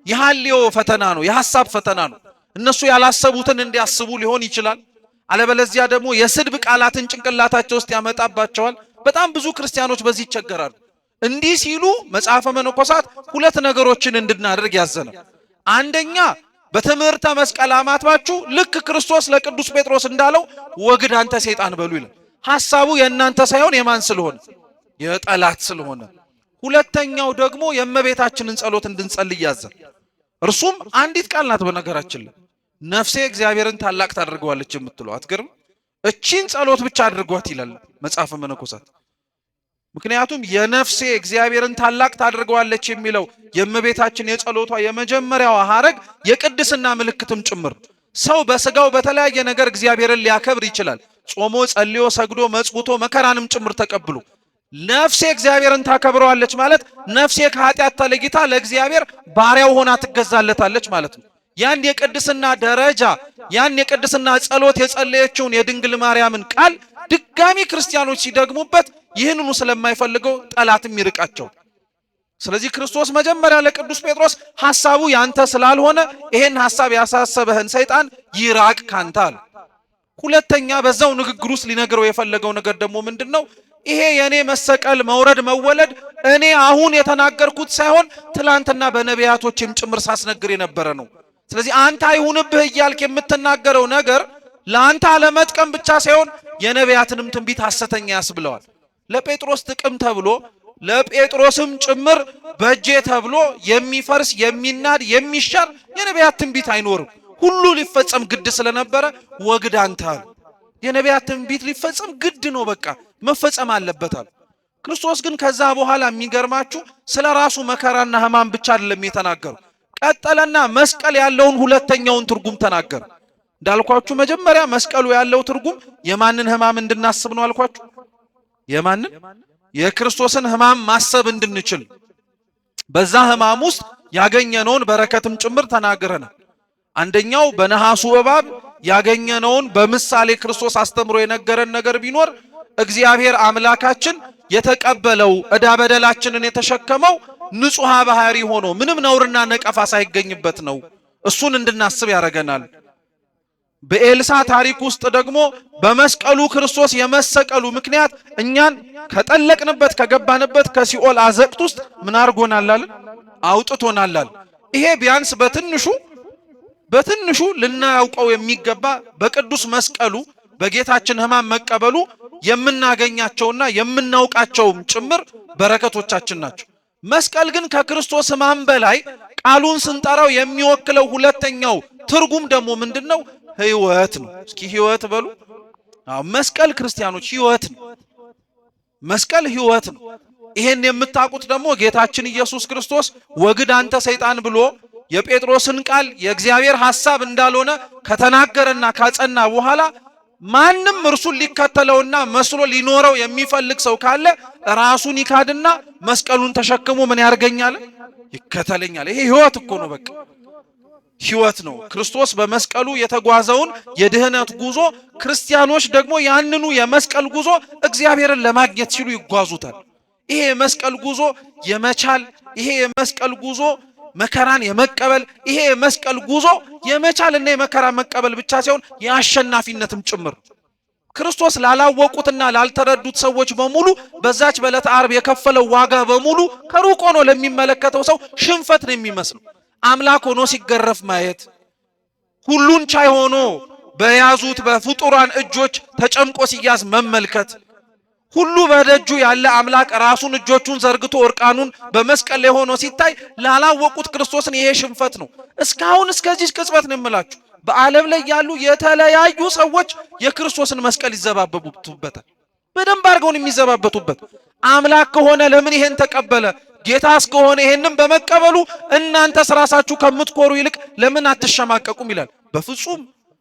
የሐልዮ ፈተና ነው፣ የሐሳብ ፈተና ነው። እነሱ ያላሰቡትን እንዲያስቡ ሊሆን ይችላል። አለበለዚያ ደግሞ የስድብ ቃላትን ጭንቅላታቸው ውስጥ ያመጣባቸዋል። በጣም ብዙ ክርስቲያኖች በዚህ ይቸገራሉ። እንዲህ ሲሉ መጽሐፈ መነኮሳት ሁለት ነገሮችን እንድናደርግ ያዘናል። አንደኛ በትምህርተ መስቀል አማትባችሁ ልክ ክርስቶስ ለቅዱስ ጴጥሮስ እንዳለው ወግድ አንተ ሰይጣን በሉ ይላል። ሐሳቡ የእናንተ ሳይሆን የማን ስለሆነ? የጠላት ስለሆነ። ሁለተኛው ደግሞ የእመቤታችንን ጸሎት እንድንጸልይ ያዘን። እርሱም አንዲት ቃል ናት። በነገራችን ላይ ነፍሴ እግዚአብሔርን ታላቅ ታደርገዋለች የምትለው አትገርም? እቺን ጸሎት ብቻ አድርጓት ይላል መጽሐፈ መነኮሳት። ምክንያቱም የነፍሴ እግዚአብሔርን ታላቅ ታደርገዋለች የሚለው የእመቤታችን የጸሎቷ የመጀመሪያው ሐረግ የቅድስና ምልክትም ጭምር። ሰው በስጋው በተለያየ ነገር እግዚአብሔርን ሊያከብር ይችላል። ጾሞ ጸልዮ ሰግዶ መጽውቶ መከራንም ጭምር ተቀብሎ ነፍሴ እግዚአብሔርን ታከብረዋለች ማለት ነፍሴ ከኃጢአት ተለይታ ለእግዚአብሔር ባሪያው ሆና ትገዛለታለች ማለት ነው። ያን የቅድስና ደረጃ ያን የቅድስና ጸሎት የጸለየችውን የድንግል ማርያምን ቃል ድጋሚ ክርስቲያኖች ሲደግሙበት ይህንኑ ስለማይፈልገው ጠላትም ይርቃቸው። ስለዚህ ክርስቶስ መጀመሪያ ለቅዱስ ጴጥሮስ ሐሳቡ ያንተ ስላልሆነ ይሄን ሐሳብ ያሳሰበህን ሰይጣን ይራቅ ካንተ አለ። ሁለተኛ በዛው ንግግር ውስጥ ሊነግረው የፈለገው ነገር ደግሞ ምንድነው? ይሄ የኔ መሰቀል መውረድ መወለድ እኔ አሁን የተናገርኩት ሳይሆን ትላንትና በነቢያቶችም ጭምር ሳስነግር የነበረ ነው። ስለዚህ አንተ አይሁንብህ እያልክ የምትናገረው ነገር ለአንተ አለመጥቀም ብቻ ሳይሆን የነቢያትንም ትንቢት ሐሰተኛ ያስብለዋል። ለጴጥሮስ ጥቅም ተብሎ ለጴጥሮስም ጭምር በእጄ ተብሎ የሚፈርስ የሚናድ የሚሻር የነቢያት ትንቢት አይኖርም። ሁሉ ሊፈጸም ግድ ስለነበረ ወግድ አንተ አሉ። የነቢያት ትንቢት ሊፈጸም ግድ ነው፣ በቃ መፈጸም አለበታል። ክርስቶስ ግን ከዛ በኋላ የሚገርማችሁ ስለ ራሱ መከራና ሕማም ብቻ አይደለም የተናገረው። ቀጠለና መስቀል ያለውን ሁለተኛውን ትርጉም ተናገረ። እንዳልኳችሁ መጀመሪያ መስቀሉ ያለው ትርጉም የማንን ሕማም እንድናስብ ነው አልኳችሁ? የማንን? የክርስቶስን ሕማም ማሰብ እንድንችል በዛ ሕማም ውስጥ ያገኘነውን በረከትም ጭምር ተናግረናል። አንደኛው በነሐሱ እባብ ያገኘነውን በምሳሌ ክርስቶስ አስተምሮ የነገረን ነገር ቢኖር እግዚአብሔር አምላካችን የተቀበለው ዕዳ በደላችንን የተሸከመው ንጹሕ ባህሪ ሆኖ ምንም ነውርና ነቀፋ ሳይገኝበት ነው። እሱን እንድናስብ ያደርገናል። በኤልሳ ታሪክ ውስጥ ደግሞ በመስቀሉ ክርስቶስ የመሰቀሉ ምክንያት እኛን ከጠለቅንበት ከገባንበት ከሲኦል አዘቅት ውስጥ ምን አድርጎናል? አውጥቶናል። ይሄ ቢያንስ በትንሹ ልናውቀው የሚገባ በቅዱስ መስቀሉ በጌታችን ሕማም መቀበሉ የምናገኛቸውና የምናውቃቸውም ጭምር በረከቶቻችን ናቸው። መስቀል ግን ከክርስቶስ ሕማም በላይ ቃሉን ስንጠራው የሚወክለው ሁለተኛው ትርጉም ደግሞ ምንድነው? ሕይወት ነው። እስኪ ሕይወት በሉ። መስቀል ክርስቲያኖች ሕይወት ነው። መስቀል ሕይወት ነው። ይሄን የምታውቁት ደግሞ ጌታችን ኢየሱስ ክርስቶስ ወግድ አንተ ሰይጣን ብሎ የጴጥሮስን ቃል የእግዚአብሔር ሐሳብ እንዳልሆነ ከተናገረና ካጸና በኋላ ማንም እርሱን ሊከተለውና መስሎ ሊኖረው የሚፈልግ ሰው ካለ ራሱን ይካድና መስቀሉን ተሸክሞ ምን ያርገኛል? ይከተለኛል። ይሄ ሕይወት እኮ ነው። በቃ ሕይወት ነው። ክርስቶስ በመስቀሉ የተጓዘውን የድህነት ጉዞ ክርስቲያኖች ደግሞ ያንኑ የመስቀል ጉዞ እግዚአብሔርን ለማግኘት ሲሉ ይጓዙታል። ይሄ የመስቀል ጉዞ የመቻል ይሄ የመስቀል ጉዞ መከራን የመቀበል ይሄ የመስቀል ጉዞ የመቻልና የመከራ መቀበል ብቻ ሳይሆን የአሸናፊነትም ጭምር። ክርስቶስ ላላወቁትና ላልተረዱት ሰዎች በሙሉ በዛች በዕለተ ዓርብ የከፈለው ዋጋ በሙሉ ከሩቅ ሆኖ ለሚመለከተው ሰው ሽንፈት ነው የሚመስለው። አምላክ ሆኖ ሲገረፍ ማየት፣ ሁሉን ቻይ ሆኖ በያዙት በፍጡራን እጆች ተጨምቆ ሲያዝ መመልከት፣ ሁሉ በደጁ ያለ አምላክ ራሱን እጆቹን ዘርግቶ እርቃኑን በመስቀል ላይ ሆኖ ሲታይ ላላወቁት ክርስቶስን ይሄ ሽንፈት ነው። እስካሁን እስከዚህ ቅጽበት ነው የምላችሁ በዓለም ላይ ያሉ የተለያዩ ሰዎች የክርስቶስን መስቀል ይዘባበቱበታል። በደንብ አድርገው የሚዘባበቱበት። አምላክ ከሆነ ለምን ይሄን ተቀበለ? ጌታ እስከሆነ ይሄንን በመቀበሉ እናንተስ ራሳችሁ ከምትኮሩ ይልቅ ለምን አትሸማቀቁም ይላል። በፍጹም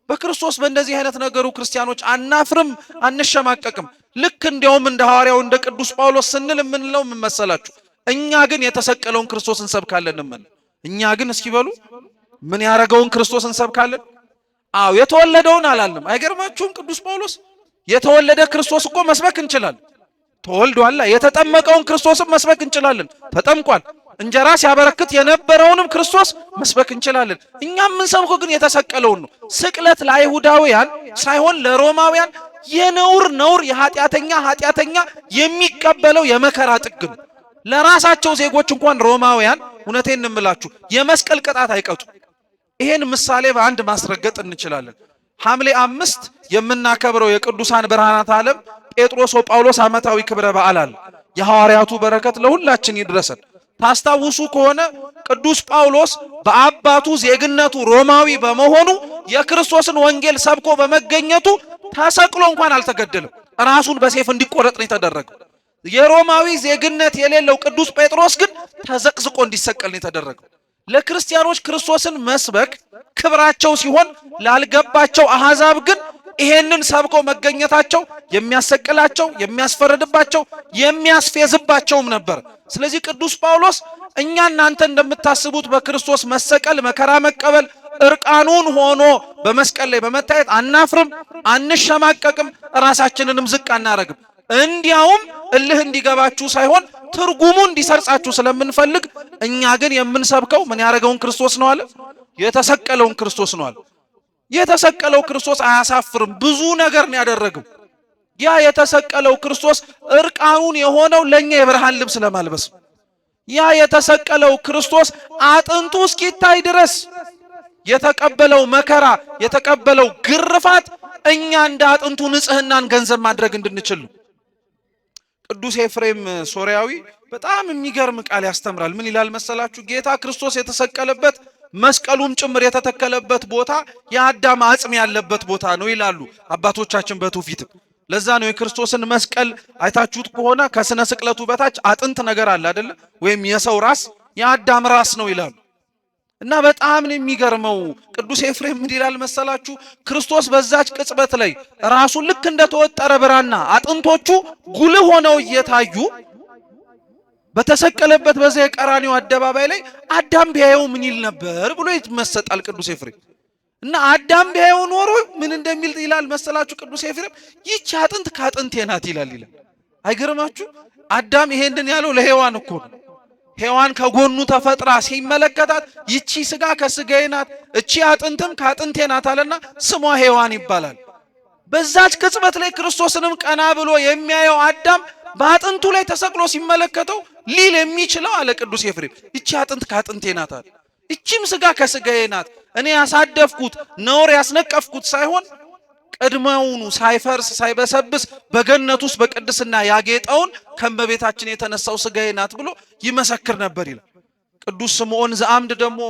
በክርስቶስ በእንደዚህ አይነት ነገሩ ክርስቲያኖች አናፍርም፣ አንሸማቀቅም። ልክ እንዲያውም እንደ ሐዋርያው እንደ ቅዱስ ጳውሎስ ስንል የምንለው ምን መሰላችሁ? እኛ ግን የተሰቀለውን ክርስቶስ እንሰብካለን። እኛ ግን እስኪ በሉ ምን ያደረገውን ክርስቶስ እንሰብካለን? አዎ የተወለደውን አላልንም። አይገርማችሁም? ቅዱስ ጳውሎስ የተወለደ ክርስቶስ እኮ መስበክ እንችላለን። ተወልዷል። የተጠመቀውን ክርስቶስን መስበክ እንችላለን። ተጠምቋል። እንጀራ ሲያበረክት የነበረውንም ክርስቶስ መስበክ እንችላለን። እኛ የምንሰብከው ግን የተሰቀለውን ነው። ስቅለት ለአይሁዳውያን ሳይሆን ለሮማውያን የነውር የኃጢአተኛ የሚቀበለው የመከራ ጥግ ነው። ለራሳቸው ዜጎች እንኳን ሮማውያን እውነቴን እንምላችሁ የመስቀል ቅጣት አይቀጡ። ይሄን ምሳሌ በአንድ ማስረገጥ እንችላለን። ሐምሌ 5 የምናከብረው የቅዱሳን ብርሃናት ዓለም ጴጥሮስ ወጳውሎስ ዓመታዊ ክብረ በዓል አለ። የሐዋርያቱ በረከት ለሁላችን ይድረሰን። ታስታውሱ ከሆነ ቅዱስ ጳውሎስ በአባቱ ዜግነቱ ሮማዊ በመሆኑ የክርስቶስን ወንጌል ሰብኮ በመገኘቱ ተሰቅሎ እንኳን አልተገደለም። ራሱን በሰይፍ እንዲቆረጥ ነው የተደረገው። የሮማዊ ዜግነት የሌለው ቅዱስ ጴጥሮስ ግን ተዘቅዝቆ እንዲሰቀል ነው የተደረገው። ለክርስቲያኖች ክርስቶስን መስበክ ክብራቸው ሲሆን ላልገባቸው አሕዛብ ግን ይሄንን ሰብከው መገኘታቸው የሚያሰቅላቸው፣ የሚያስፈርድባቸው፣ የሚያስፌዝባቸውም ነበር። ስለዚህ ቅዱስ ጳውሎስ እኛ እናንተ እንደምታስቡት በክርስቶስ መሰቀል መከራ መቀበል እርቃኑን ሆኖ በመስቀል ላይ በመታየት አናፍርም፣ አንሸማቀቅም፣ ራሳችንንም ዝቅ አናረግም። እንዲያውም እልህ እንዲገባችሁ ሳይሆን ትርጉሙ እንዲሰርጻችሁ ስለምንፈልግ እኛ ግን የምንሰብከው ምን ያደረገውን ክርስቶስ ነው አለ፣ የተሰቀለውን ክርስቶስ ነው አለ። የተሰቀለው ክርስቶስ አያሳፍርም፣ ብዙ ነገር ነው ያደረገው። ያ የተሰቀለው ክርስቶስ እርቃኑን የሆነው ለኛ የብርሃን ልብስ ለማልበስ፣ ያ የተሰቀለው ክርስቶስ አጥንቱ እስኪታይ ድረስ የተቀበለው መከራ የተቀበለው ግርፋት እኛ እንደ አጥንቱ ንጽህናን ገንዘብ ማድረግ እንድንችል። ቅዱስ ኤፍሬም ሶርያዊ በጣም የሚገርም ቃል ያስተምራል። ምን ይላል መሰላችሁ? ጌታ ክርስቶስ የተሰቀለበት መስቀሉም ጭምር የተተከለበት ቦታ የአዳም አጽም ያለበት ቦታ ነው ይላሉ አባቶቻችን በትውፊት። ለዛ ነው የክርስቶስን መስቀል አይታችሁት ከሆነ ከስነ ስቅለቱ በታች አጥንት ነገር አለ አይደለ? ወይም የሰው ራስ የአዳም ራስ ነው ይላሉ። እና በጣም ነው የሚገርመው። ቅዱስ ኤፍሬም ምን ይላል መሰላችሁ? ክርስቶስ በዛች ቅጽበት ላይ ራሱን ልክ እንደተወጠረ ብራና አጥንቶቹ ጉልህ ሆነው እየታዩ በተሰቀለበት በዛ የቀራኒው አደባባይ ላይ አዳም ቢያየው ምን ይል ነበር ብሎ ይመሰጣል ቅዱስ ኤፍሬም። እና አዳም ቢያየው ኖሮ ምን እንደሚል ይላል መሰላችሁ ቅዱስ ኤፍሬም? ይህች አጥንት ከአጥንቴ ናት ይላል። አይገርማችሁ? አዳም ይሄንን ያለው ለሔዋን እኮ ነው። ሔዋን ከጎኑ ተፈጥራ ሲመለከታት ይቺ ስጋ ከስጋዬ ናት፣ እቺ አጥንትም ከአጥንቴ ናት አለና ስሟ ሔዋን ይባላል። በዛች ቅጽበት ላይ ክርስቶስንም ቀና ብሎ የሚያየው አዳም በአጥንቱ ላይ ተሰቅሎ ሲመለከተው ሊል የሚችለው አለ ቅዱስ ኤፍሬም ይቺ አጥንት ከአጥንቴ ናት አለ። እቺም ስጋ ከስጋዬ ናት። እኔ ያሳደፍኩት ነውር ያስነቀፍኩት ሳይሆን ቀድሞውኑ ሳይፈርስ ሳይበሰብስ በገነት ውስጥ በቅድስና ያጌጠውን ከመቤታችን የተነሳው ስጋዬ ናት ብሎ ይመሰክር ነበር ይላል። ቅዱስ ስምዖን ዘአምድ ደግሞ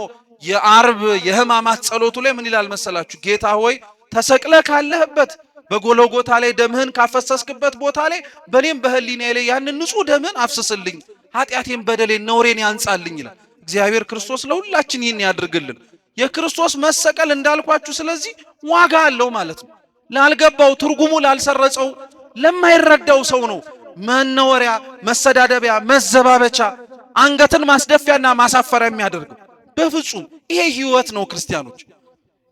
የዓርብ የሕማማት ጸሎቱ ላይ ምን ይላል መሰላችሁ? ጌታ ሆይ ተሰቅለ ካለህበት በጎልጎታ ላይ ደምህን ካፈሰስክበት ቦታ ላይ በኔም በህሊናዬ ላይ ያንን ንጹህ ደምህን አፍስስልኝ፣ ኃጢአቴን በደሌን ነውሬን ያንጻልኝ ይላል። እግዚአብሔር ክርስቶስ ለሁላችን ይህን ያድርግልን። የክርስቶስ መሰቀል እንዳልኳችሁ ስለዚህ ዋጋ አለው ማለት ነው። ላልገባው ትርጉሙ ላልሰረጸው ለማይረዳው ሰው ነው መነወሪያ፣ መሰዳደቢያ፣ መዘባበቻ፣ አንገትን ማስደፊያና ማሳፈሪያ የሚያደርገው። በፍጹም ይሄ ህይወት ነው ክርስቲያኖች።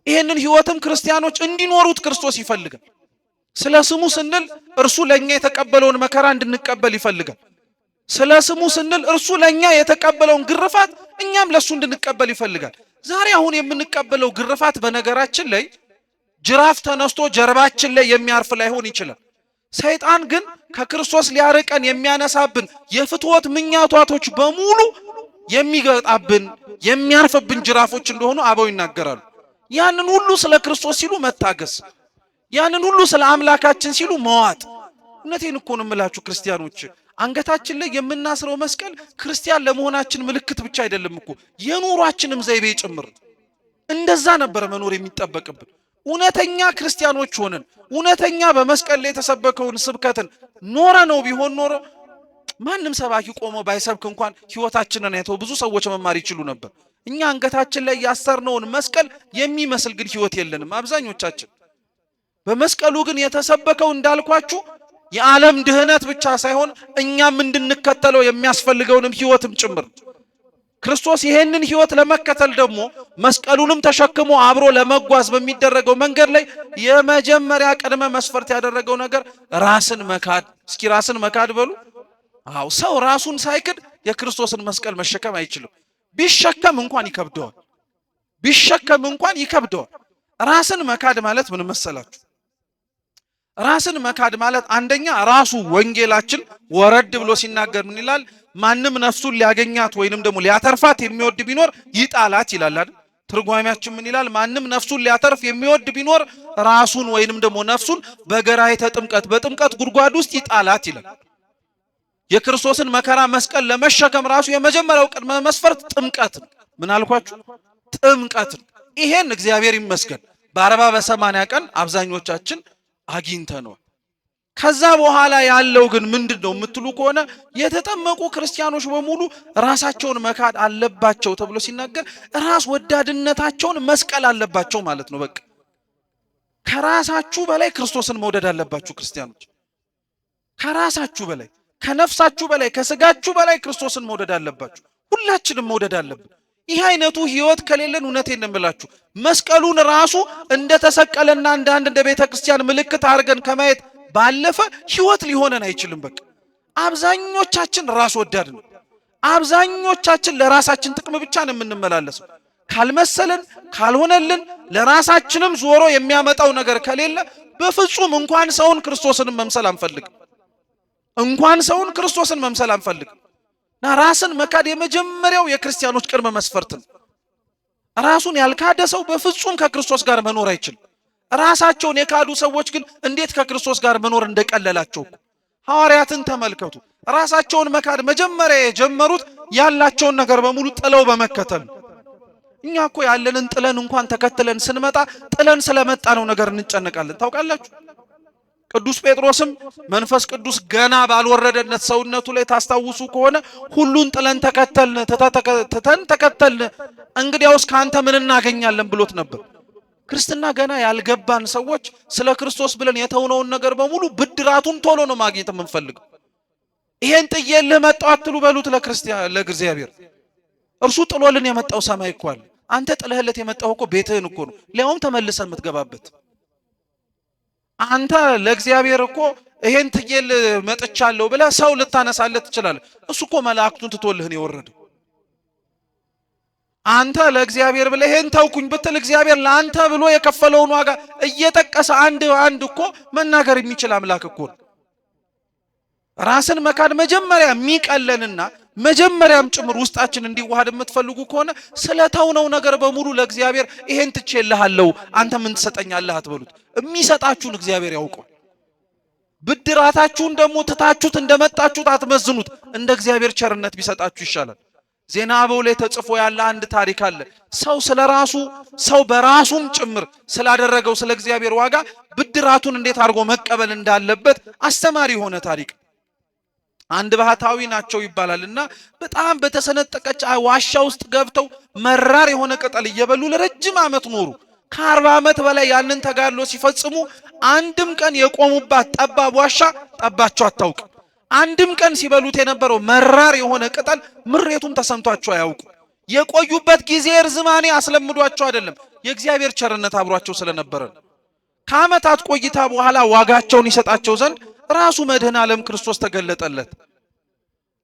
ይሄንን ህይወትም ክርስቲያኖች እንዲኖሩት ክርስቶስ ይፈልጋል። ስለ ስሙ ስንል እርሱ ለኛ የተቀበለውን መከራ እንድንቀበል ይፈልጋል። ስለ ስሙ ስንል እርሱ ለኛ የተቀበለውን ግርፋት እኛም ለሱ እንድንቀበል ይፈልጋል። ዛሬ አሁን የምንቀበለው ግርፋት በነገራችን ላይ ጅራፍ ተነስቶ ጀርባችን ላይ የሚያርፍ ላይሆን ይችላል። ሰይጣን ግን ከክርስቶስ ሊያርቀን የሚያነሳብን የፍትወት ምኛቷቶች በሙሉ የሚገጣብን የሚያርፍብን ጅራፎች እንደሆኑ አበው ይናገራሉ። ያንን ሁሉ ስለ ክርስቶስ ሲሉ መታገስ፣ ያንን ሁሉ ስለ አምላካችን ሲሉ መዋጥ። እውነቴን እኮ ነው የምላችሁ ክርስቲያኖች፣ አንገታችን ላይ የምናስረው መስቀል ክርስቲያን ለመሆናችን ምልክት ብቻ አይደለም እኮ የኑሯችንም ዘይቤ ጭምር። እንደዛ ነበር መኖር የሚጠበቅብን። እውነተኛ ክርስቲያኖች ሆነን እውነተኛ በመስቀል ላይ የተሰበከውን ስብከትን ኖረ ነው ቢሆን ኖሮ ማንም ሰባኪ ቆሞ ባይሰብክ እንኳን ህይወታችንን አይተው ብዙ ሰዎች መማር ይችሉ ነበር። እኛ አንገታችን ላይ ያሰርነውን መስቀል የሚመስል ግን ህይወት የለንም አብዛኞቻችን። በመስቀሉ ግን የተሰበከው እንዳልኳችሁ የዓለም ድህነት ብቻ ሳይሆን እኛም እንድንከተለው የሚያስፈልገውንም ህይወትም ጭምር። ክርስቶስ ይሄንን ህይወት ለመከተል ደግሞ መስቀሉንም ተሸክሞ አብሮ ለመጓዝ በሚደረገው መንገድ ላይ የመጀመሪያ ቅድመ መስፈርት ያደረገው ነገር ራስን መካድ። እስኪ ራስን መካድ በሉ። አው ሰው ራሱን ሳይክድ የክርስቶስን መስቀል መሸከም አይችልም። ቢሸከም እንኳን ይከብደዋል። ቢሸከም እንኳን ይከብደዋል። ራስን መካድ ማለት ምን መሰላችሁ? ራስን መካድ ማለት አንደኛ ራሱ ወንጌላችን ወረድ ብሎ ሲናገር ምን ይላል? ማንም ነፍሱን ሊያገኛት ወይንም ደግሞ ሊያተርፋት የሚወድ ቢኖር ይጣላት ይላል አይደል? ትርጓሜያችን ምን ይላል? ማንም ነፍሱን ሊያተርፍ የሚወድ ቢኖር ራሱን ወይንም ደግሞ ነፍሱን በገራይተ ጥምቀት በጥምቀት ጉድጓድ ውስጥ ይጣላት ይላል። የክርስቶስን መከራ መስቀል ለመሸከም ራሱ የመጀመሪያው ቅድመ መስፈርት ጥምቀት ነው። ምን አልኳችሁ? ጥምቀት ነው። ይሄን እግዚአብሔር ይመስገን በ40 በ80 ቀን አብዛኞቻችን አግኝተነዋል። ከዛ በኋላ ያለው ግን ምንድነው የምትሉ ከሆነ የተጠመቁ ክርስቲያኖች በሙሉ ራሳቸውን መካድ አለባቸው ተብሎ ሲናገር ራስ ወዳድነታቸውን መስቀል አለባቸው ማለት ነው። በቃ ከራሳችሁ በላይ ክርስቶስን መውደድ አለባችሁ ክርስቲያኖች። ከራሳችሁ በላይ ከነፍሳችሁ በላይ ከስጋችሁ በላይ ክርስቶስን መውደድ አለባችሁ። ሁላችንም መውደድ አለብን። ይህ አይነቱ ህይወት ከሌለን እውነቴን ነው የምላችሁ መስቀሉን ራሱ እንደተሰቀለና እንደ ቤተክርስቲያን ምልክት አድርገን ከማየት ባለፈ ህይወት ሊሆነን አይችልም። በቃ አብዛኞቻችን ራስ ወዳድ ነው። አብዛኞቻችን ለራሳችን ጥቅም ብቻ ነው የምንመላለሰው። ካልመሰለን ካልሆነልን ለራሳችንም ዞሮ የሚያመጣው ነገር ከሌለ በፍጹም እንኳን ሰውን ክርስቶስን መምሰል አንፈልግም። እንኳን ሰውን ክርስቶስን መምሰል አንፈልግም። እና ራስን መካድ የመጀመሪያው የክርስቲያኖች ቅድመ መስፈርት ነው። ራሱን ያልካደ ሰው በፍጹም ከክርስቶስ ጋር መኖር አይችልም። ራሳቸውን የካዱ ሰዎች ግን እንዴት ከክርስቶስ ጋር መኖር እንደቀለላቸው ሐዋርያትን ተመልከቱ። ራሳቸውን መካድ መጀመሪያ የጀመሩት ያላቸውን ነገር በሙሉ ጥለው በመከተል። እኛ እኮ ያለንን ጥለን እንኳን ተከትለን ስንመጣ ጥለን ስለመጣ ነው ነገር እንጨነቃለን። ታውቃላችሁ ቅዱስ ጴጥሮስም መንፈስ ቅዱስ ገና ባልወረደነት ሰውነቱ ላይ ታስታውሱ ከሆነ ሁሉን ጥለን ተከተልን እንግዲያውስ ካንተ ምን እናገኛለን ብሎት ነበር። ክርስትና ገና ያልገባን ሰዎች ስለ ክርስቶስ ብለን የተውነውን ነገር በሙሉ ብድራቱን ቶሎ ነው ማግኘት የምንፈልገው። ይሄን ጥዬልህ መጣሁ አትሉ በሉት ለእግዚአብሔር። እርሱ ጥሎልን የመጣው ሰማይ እኮ አለ። አንተ ጥለህለት የመጣው እኮ ቤትህን እኮ ነው፣ ለያውም ተመልሰን የምትገባበት። አንተ ለእግዚአብሔር እኮ ይሄን ትየል መጥቻለሁ ብለህ ሰው ልታነሳለት ትችላለህ። እሱ እኮ መላእክቱን ትቶልህ ነው የወረደው። አንተ ለእግዚአብሔር ብለህ ይሄን ተውኩኝ ብትል እግዚአብሔር ለአንተ ብሎ የከፈለውን ዋጋ እየጠቀሰ አንድ እኮ መናገር የሚችል አምላክ እኮ ነው። ራስን መካድ መጀመሪያ የሚቀለንና መጀመሪያም ጭምር ውስጣችን እንዲዋሃድ የምትፈልጉ ከሆነ ስለተውነው ነገር በሙሉ ለእግዚአብሔር ይሄን ትቼልሃለሁ አንተ ምን ትሰጠኛለህ አትበሉት። የሚሰጣችሁን እግዚአብሔር ያውቀዋል። ብድራታችሁን ደግሞ ትታችሁት እንደመጣችሁት አትመዝኑት። እንደ እግዚአብሔር ቸርነት ቢሰጣችሁ ይሻላል። ዜና አበው ላይ ተጽፎ ያለ አንድ ታሪክ አለ። ሰው ስለራሱ ሰው በራሱም ጭምር ስላደረገው ስለ እግዚአብሔር ዋጋ ብድራቱን እንዴት አድርጎ መቀበል እንዳለበት አስተማሪ የሆነ ታሪክ። አንድ ባህታዊ ናቸው ይባላልና በጣም በተሰነጠቀች ዋሻ ውስጥ ገብተው መራር የሆነ ቅጠል እየበሉ ለረጅም ዓመት ኖሩ። ከ40 ዓመት በላይ ያንን ተጋድሎ ሲፈጽሙ አንድም ቀን የቆሙባት ጠባብ ዋሻ ጠባቸው አታውቅም። አንድም ቀን ሲበሉት የነበረው መራር የሆነ ቅጠል ምሬቱም ተሰምቷቸው አያውቁ። የቆዩበት ጊዜ ርዝማኔ አስለምዷቸው አይደለም፣ የእግዚአብሔር ቸርነት አብሯቸው ስለነበረ። ከዓመታት ቆይታ በኋላ ዋጋቸውን ይሰጣቸው ዘንድ ራሱ መድኃኔ ዓለም ክርስቶስ ተገለጠለት።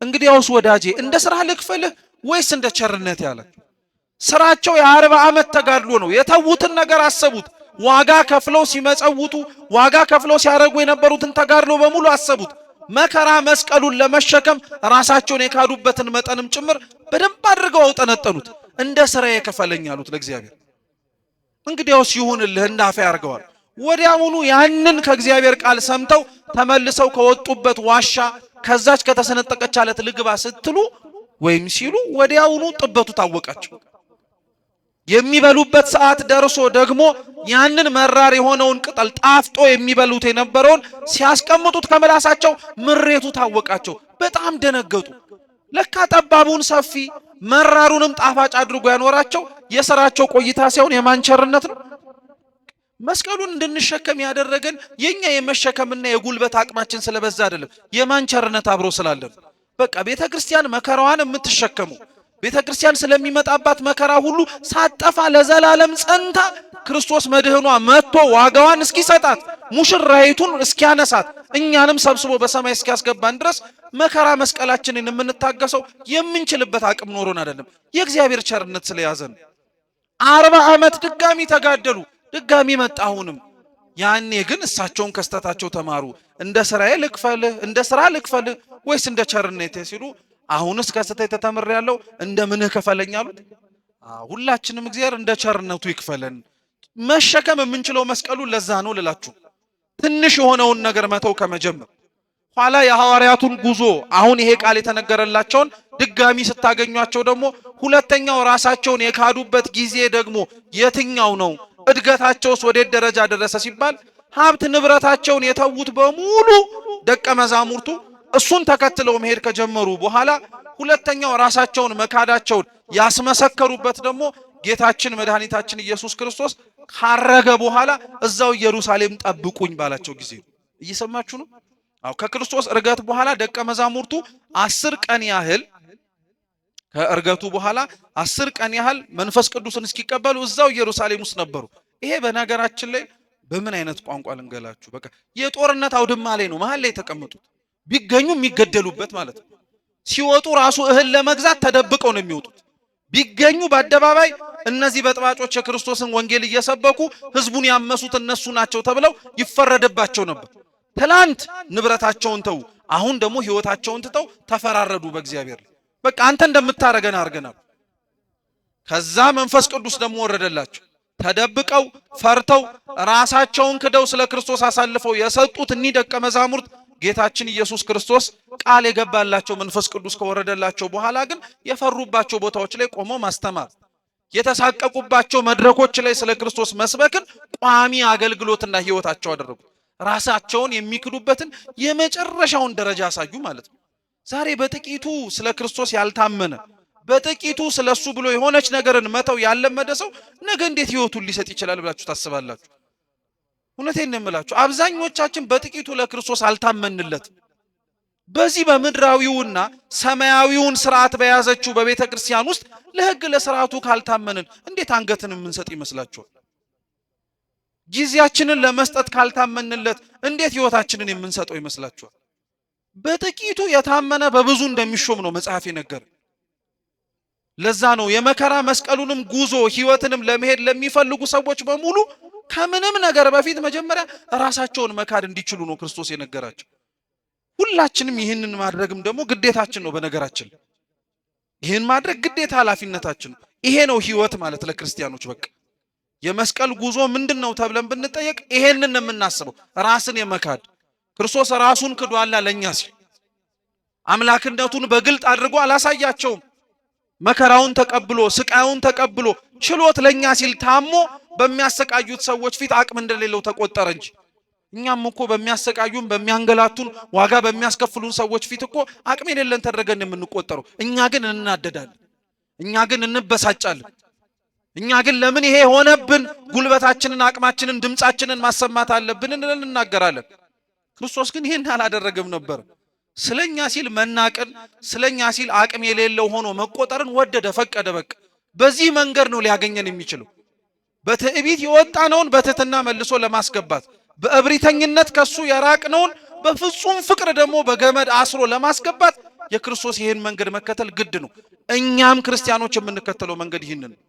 እንግዲያውስ ወዳጄ እንደ ሥራ ልክፈልህ ወይስ እንደ ቸርነት ያለ? ስራቸው የ40 ዓመት ተጋድሎ ነው። የተዉትን ነገር አሰቡት። ዋጋ ከፍለው ሲመጸውቱ ዋጋ ከፍለው ሲያረጉ የነበሩትን ተጋድሎ በሙሉ አሰቡት። መከራ መስቀሉን ለመሸከም ራሳቸውን የካዱበትን መጠንም ጭምር በደንብ አድርገው አውጠነጠኑት። እንደ ሥራዬ ክፈለኝ አሉት ለእግዚአብሔር። እንግዲያውስ ይሁንልህ እንዳፈ ያርገዋል። ወዲያውኑ ያንን ከእግዚአብሔር ቃል ሰምተው ተመልሰው ከወጡበት ዋሻ ከዛች ከተሰነጠቀች አለት ልግባ ስትሉ ወይም ሲሉ ወዲያውኑ ጥበቱ ታወቃቸው። የሚበሉበት ሰዓት ደርሶ ደግሞ ያንን መራር የሆነውን ቅጠል ጣፍጦ የሚበሉት የነበረውን ሲያስቀምጡት ከመላሳቸው ምሬቱ ታወቃቸው። በጣም ደነገጡ። ለካ ጠባቡን ሰፊ መራሩንም ጣፋጭ አድርጎ ያኖራቸው የሥራቸው ቆይታ ሳይሆን የማን ቸርነት ነው? መስቀሉን እንድንሸከም ያደረገን የኛ የመሸከምና የጉልበት አቅማችን ስለበዛ አይደለም፣ የማን ቸርነት አብሮ ስላለን። በቃ ቤተክርስቲያን መከራዋን የምትሸከመው ቤተክርስቲያን ስለሚመጣባት መከራ ሁሉ ሳጠፋ ለዘላለም ጸንታ ክርስቶስ መድህኗ መጥቶ ዋጋዋን እስኪሰጣት ሙሽራይቱን እስኪያነሳት እኛንም ሰብስቦ በሰማይ እስኪያስገባን ድረስ መከራ መስቀላችንን የምንታገሰው የምንችልበት አቅም ኖሮን አይደለም፣ የእግዚአብሔር ቸርነት ስለያዘን። 40 ዓመት ድጋሚ ተጋደሉ። ድጋሚ መጣሁንም። ያኔ ግን እሳቸውን ከስተታቸው ተማሩ። እንደ ሥራዬ ልክፈልህ እንደ ሥራ ልክፈልህ ወይስ እንደ ቸርነቴ ሲሉ አሁንስ ከስተቴ ተምሬያለሁ እንደ ምንህ ከፈለኝ አሉት። ሁላችንም እግዚአብሔር እንደ ቸርነቱ ይክፈለን። መሸከም የምንችለው መስቀሉን ለዛ ነው ልላችሁ። ትንሽ የሆነውን ነገር መተው ከመጀመር ኋላ የሐዋርያቱን ጉዞ አሁን ይሄ ቃል የተነገረላቸውን ድጋሚ ስታገኟቸው ደግሞ ሁለተኛው ራሳቸውን የካዱበት ጊዜ ደግሞ የትኛው ነው? እድገታቸውስ ወዴት ደረጃ ደረሰ ሲባል ሀብት ንብረታቸውን የተዉት በሙሉ ደቀ መዛሙርቱ እሱን ተከትለው መሄድ ከጀመሩ በኋላ ሁለተኛው ራሳቸውን መካዳቸውን ያስመሰከሩበት ደግሞ ጌታችን መድኃኒታችን ኢየሱስ ክርስቶስ ካረገ በኋላ እዛው ኢየሩሳሌም ጠብቁኝ ባላቸው ጊዜ። እየሰማችሁ ነው? አው ከክርስቶስ እርገት በኋላ ደቀ መዛሙርቱ 10 ቀን ያህል ከእርገቱ በኋላ 10 ቀን ያህል መንፈስ ቅዱስን እስኪቀበሉ እዛው ኢየሩሳሌም ውስጥ ነበሩ። ይሄ በነገራችን ላይ በምን አይነት ቋንቋ ልንገላችሁ፣ በቃ የጦርነት አውድማ ላይ ነው መሃል ላይ የተቀመጡት፣ ቢገኙ የሚገደሉበት ማለት ነው። ሲወጡ ራሱ እህል ለመግዛት ተደብቀው ነው የሚወጡት። ቢገኙ በአደባባይ እነዚህ በጥባጮች የክርስቶስን ወንጌል እየሰበኩ ህዝቡን ያመሱት እነሱ ናቸው ተብለው ይፈረድባቸው ነበር። ትላንት ንብረታቸውን ተው፣ አሁን ደግሞ ህይወታቸውን ትተው ተፈራረዱ በእግዚአብሔር ላይ። በቃ አንተ እንደምታረገን አርገናል። ከዛ መንፈስ ቅዱስ ደግሞ ወረደላቸው። ተደብቀው ፈርተው ራሳቸውን ክደው ስለ ክርስቶስ አሳልፈው የሰጡት እኒ ደቀ መዛሙርት ጌታችን ኢየሱስ ክርስቶስ ቃል የገባላቸው መንፈስ ቅዱስ ከወረደላቸው በኋላ ግን የፈሩባቸው ቦታዎች ላይ ቆመው ማስተማር፣ የተሳቀቁባቸው መድረኮች ላይ ስለ ክርስቶስ መስበክን ቋሚ አገልግሎትና ህይወታቸው አደረጉት። ራሳቸውን የሚክዱበትን የመጨረሻውን ደረጃ ያሳዩ ማለት ነው። ዛሬ በጥቂቱ ስለ ክርስቶስ ያልታመነ በጥቂቱ ስለሱ ብሎ የሆነች ነገርን መተው ያለመደ ሰው ነገ እንዴት ህይወቱን ሊሰጥ ይችላል ብላችሁ ታስባላችሁ? እውነቴን ነው የምላችሁ። አብዛኞቻችን በጥቂቱ ለክርስቶስ አልታመንለት። በዚህ በምድራዊውና ሰማያዊውን ስርዓት በያዘችው በቤተ ክርስቲያን ውስጥ ለህግ ለስርዓቱ ካልታመንን እንዴት አንገትን የምንሰጥ ይመስላችኋል? ጊዜያችንን ለመስጠት ካልታመንለት እንዴት ህይወታችንን የምንሰጠው ይመስላችኋል? በጥቂቱ የታመነ በብዙ እንደሚሾም ነው መጽሐፍ የነገረ። ለዛ ነው የመከራ መስቀሉንም ጉዞ ህይወትንም ለመሄድ ለሚፈልጉ ሰዎች በሙሉ ከምንም ነገር በፊት መጀመሪያ ራሳቸውን መካድ እንዲችሉ ነው ክርስቶስ የነገራቸው። ሁላችንም ይህንን ማድረግም ደግሞ ግዴታችን ነው። በነገራችን ይህን ማድረግ ግዴታ ኃላፊነታችን ነው። ይሄ ነው ህይወት ማለት ለክርስቲያኖች። በቃ የመስቀል ጉዞ ምንድነው ተብለን ብንጠየቅ ይሄንን የምናስበው ራስን የመካድ ክርስቶስ ራሱን ክዷል ለኛ ሲል አምላክነቱን በግልጥ አድርጎ አላሳያቸውም። መከራውን ተቀብሎ ስቃዩን ተቀብሎ ችሎት ለኛ ሲል ታሞ በሚያሰቃዩት ሰዎች ፊት አቅም እንደሌለው ተቆጠረ እንጂ እኛም እኮ በሚያሰቃዩን በሚያንገላቱን ዋጋ በሚያስከፍሉን ሰዎች ፊት እኮ አቅም የሌለን ተደረገን የምንቆጠረው። እኛ ግን እንናደዳለን፣ እኛ ግን እንበሳጫለን። እኛ ግን ለምን ይሄ ሆነብን፣ ጉልበታችንን አቅማችንን ድምጻችንን ማሰማት አለብን እንለን እናገራለን። ክርስቶስ ግን ይሄን አላደረገም ነበር። ስለኛ ሲል መናቅን፣ ስለኛ ሲል አቅም የሌለው ሆኖ መቆጠርን ወደደ፣ ፈቀደ። በቃ በዚህ መንገድ ነው ሊያገኘን የሚችለው። በትዕቢት የወጣነውን በትህትና መልሶ ለማስገባት፣ በእብሪተኝነት ከሱ የራቅነውን በፍጹም ፍቅር ደግሞ በገመድ አስሮ ለማስገባት የክርስቶስ ይህን መንገድ መከተል ግድ ነው። እኛም ክርስቲያኖች የምንከተለው መንገድ ይህንን ነው።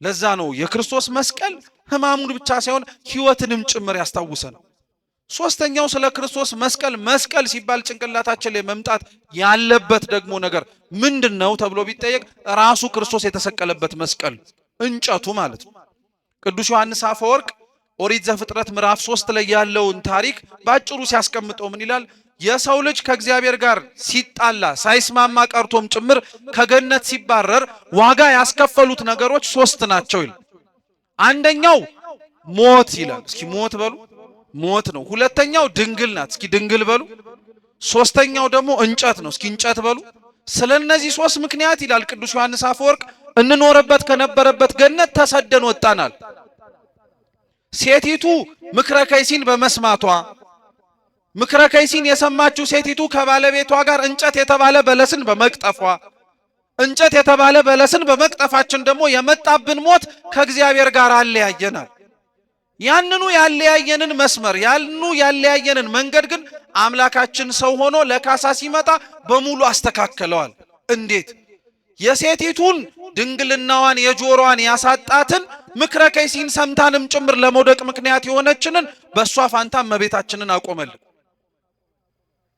ለዛ ነው የክርስቶስ መስቀል ሕማሙን ብቻ ሳይሆን ሕይወትንም ጭምር ያስታውሰናል። ሶስተኛው ስለ ክርስቶስ መስቀል ሲባል ጭንቅላታችን ላይ መምጣት ያለበት ደግሞ ነገር ምንድነው ተብሎ ቢጠየቅ ራሱ ክርስቶስ የተሰቀለበት መስቀል እንጨቱ ማለት ነው። ቅዱስ ዮሐንስ አፈወርቅ ኦሪት ዘፍጥረት ምዕራፍ 3 ላይ ያለውን ታሪክ ባጭሩ ሲያስቀምጠው ምን ይላል? የሰው ልጅ ከእግዚአብሔር ጋር ሲጣላ ሳይስማማ ቀርቶም ጭምር ከገነት ሲባረር ዋጋ ያስከፈሉት ነገሮች 3 ናቸው ይላል። አንደኛው ሞት ይላል። እስኪ ሞት በሉ። ሞት ነው። ሁለተኛው ድንግል ናት። እስኪ ድንግል በሉ። ሶስተኛው ደግሞ እንጨት ነው። እስኪ እንጨት በሉ። ስለነዚህ 3 ምክንያት ይላል ቅዱስ ዮሐንስ አፈወርቅ እንኖርበት ከነበረበት ገነት ተሰደን ወጣናል። ሴቲቱ ምክረ ከይሲን በመስማቷ ምክረ ከይሲን የሰማችው ሴቲቱ ከባለቤቷ ጋር እንጨት የተባለ በለስን በመቅጠፏ እንጨት የተባለ በለስን በመቅጠፋችን ደግሞ የመጣብን ሞት ከእግዚአብሔር ጋር አለያየናል። ያንኑ ያለያየንን መስመር ያለያየንን መንገድ ግን አምላካችን ሰው ሆኖ ለካሳ ሲመጣ በሙሉ አስተካከለዋል። እንዴት? የሴቲቱን ድንግልናዋን የጆሮዋን ያሳጣትን ምክረ ከይሲን ሰምታንም ጭምር ለመውደቅ ምክንያት የሆነችንን በሷ ፋንታ እመቤታችንን አቆመልን።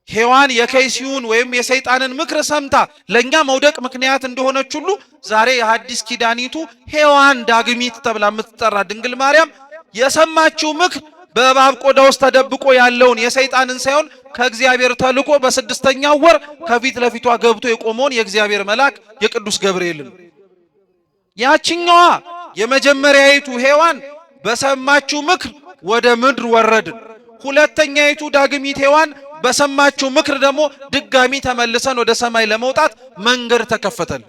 ሔዋን የከይሲውን ወይም የሰይጣንን ምክር ሰምታ ለኛ መውደቅ ምክንያት እንደሆነች ሁሉ ዛሬ የሐዲስ ኪዳኒቱ ሔዋን ዳግሚት ተብላ የምትጠራ ድንግል ማርያም የሰማችው ምክር በእባብ ቆዳ ውስጥ ተደብቆ ያለውን የሰይጣንን ሳይሆን ከእግዚአብሔር ተልኮ በ6ኛው ወር ከፊት ለፊቷ ገብቶ የቆመውን የእግዚአብሔር መልአክ የቅዱስ ገብርኤልን። ያቺኛዋ የመጀመሪያይቱ ሔዋን በሰማችው ምክር ወደ ምድር ወረድን። ሁለተኛይቱ ዳግሚት ሔዋን በሰማችው ምክር ደግሞ ድጋሚ ተመልሰን ወደ ሰማይ ለመውጣት መንገድ ተከፈተል።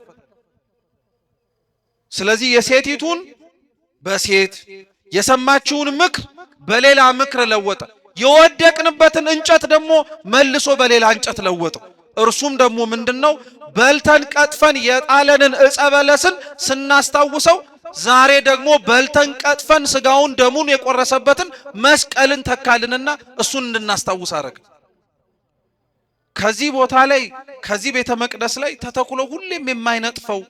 ስለዚህ የሴቲቱን በሴት የሰማችውን ምክር በሌላ ምክር ለወጠ። የወደቅንበትን እንጨት ደግሞ መልሶ በሌላ እንጨት ለወጠው። እርሱም ደግሞ ምንድነው? በልተን ቀጥፈን የጣለንን ዕፀ በለስን ስናስታውሰው ዛሬ ደግሞ በልተን ቀጥፈን ስጋውን ደሙን የቆረሰበትን መስቀልን ተካልንና እሱን እንድናስታውስ አረግ። ከዚህ ቦታ ላይ ከዚህ ቤተ መቅደስ ላይ ተተክሎ ሁሌም የማይነጥፈው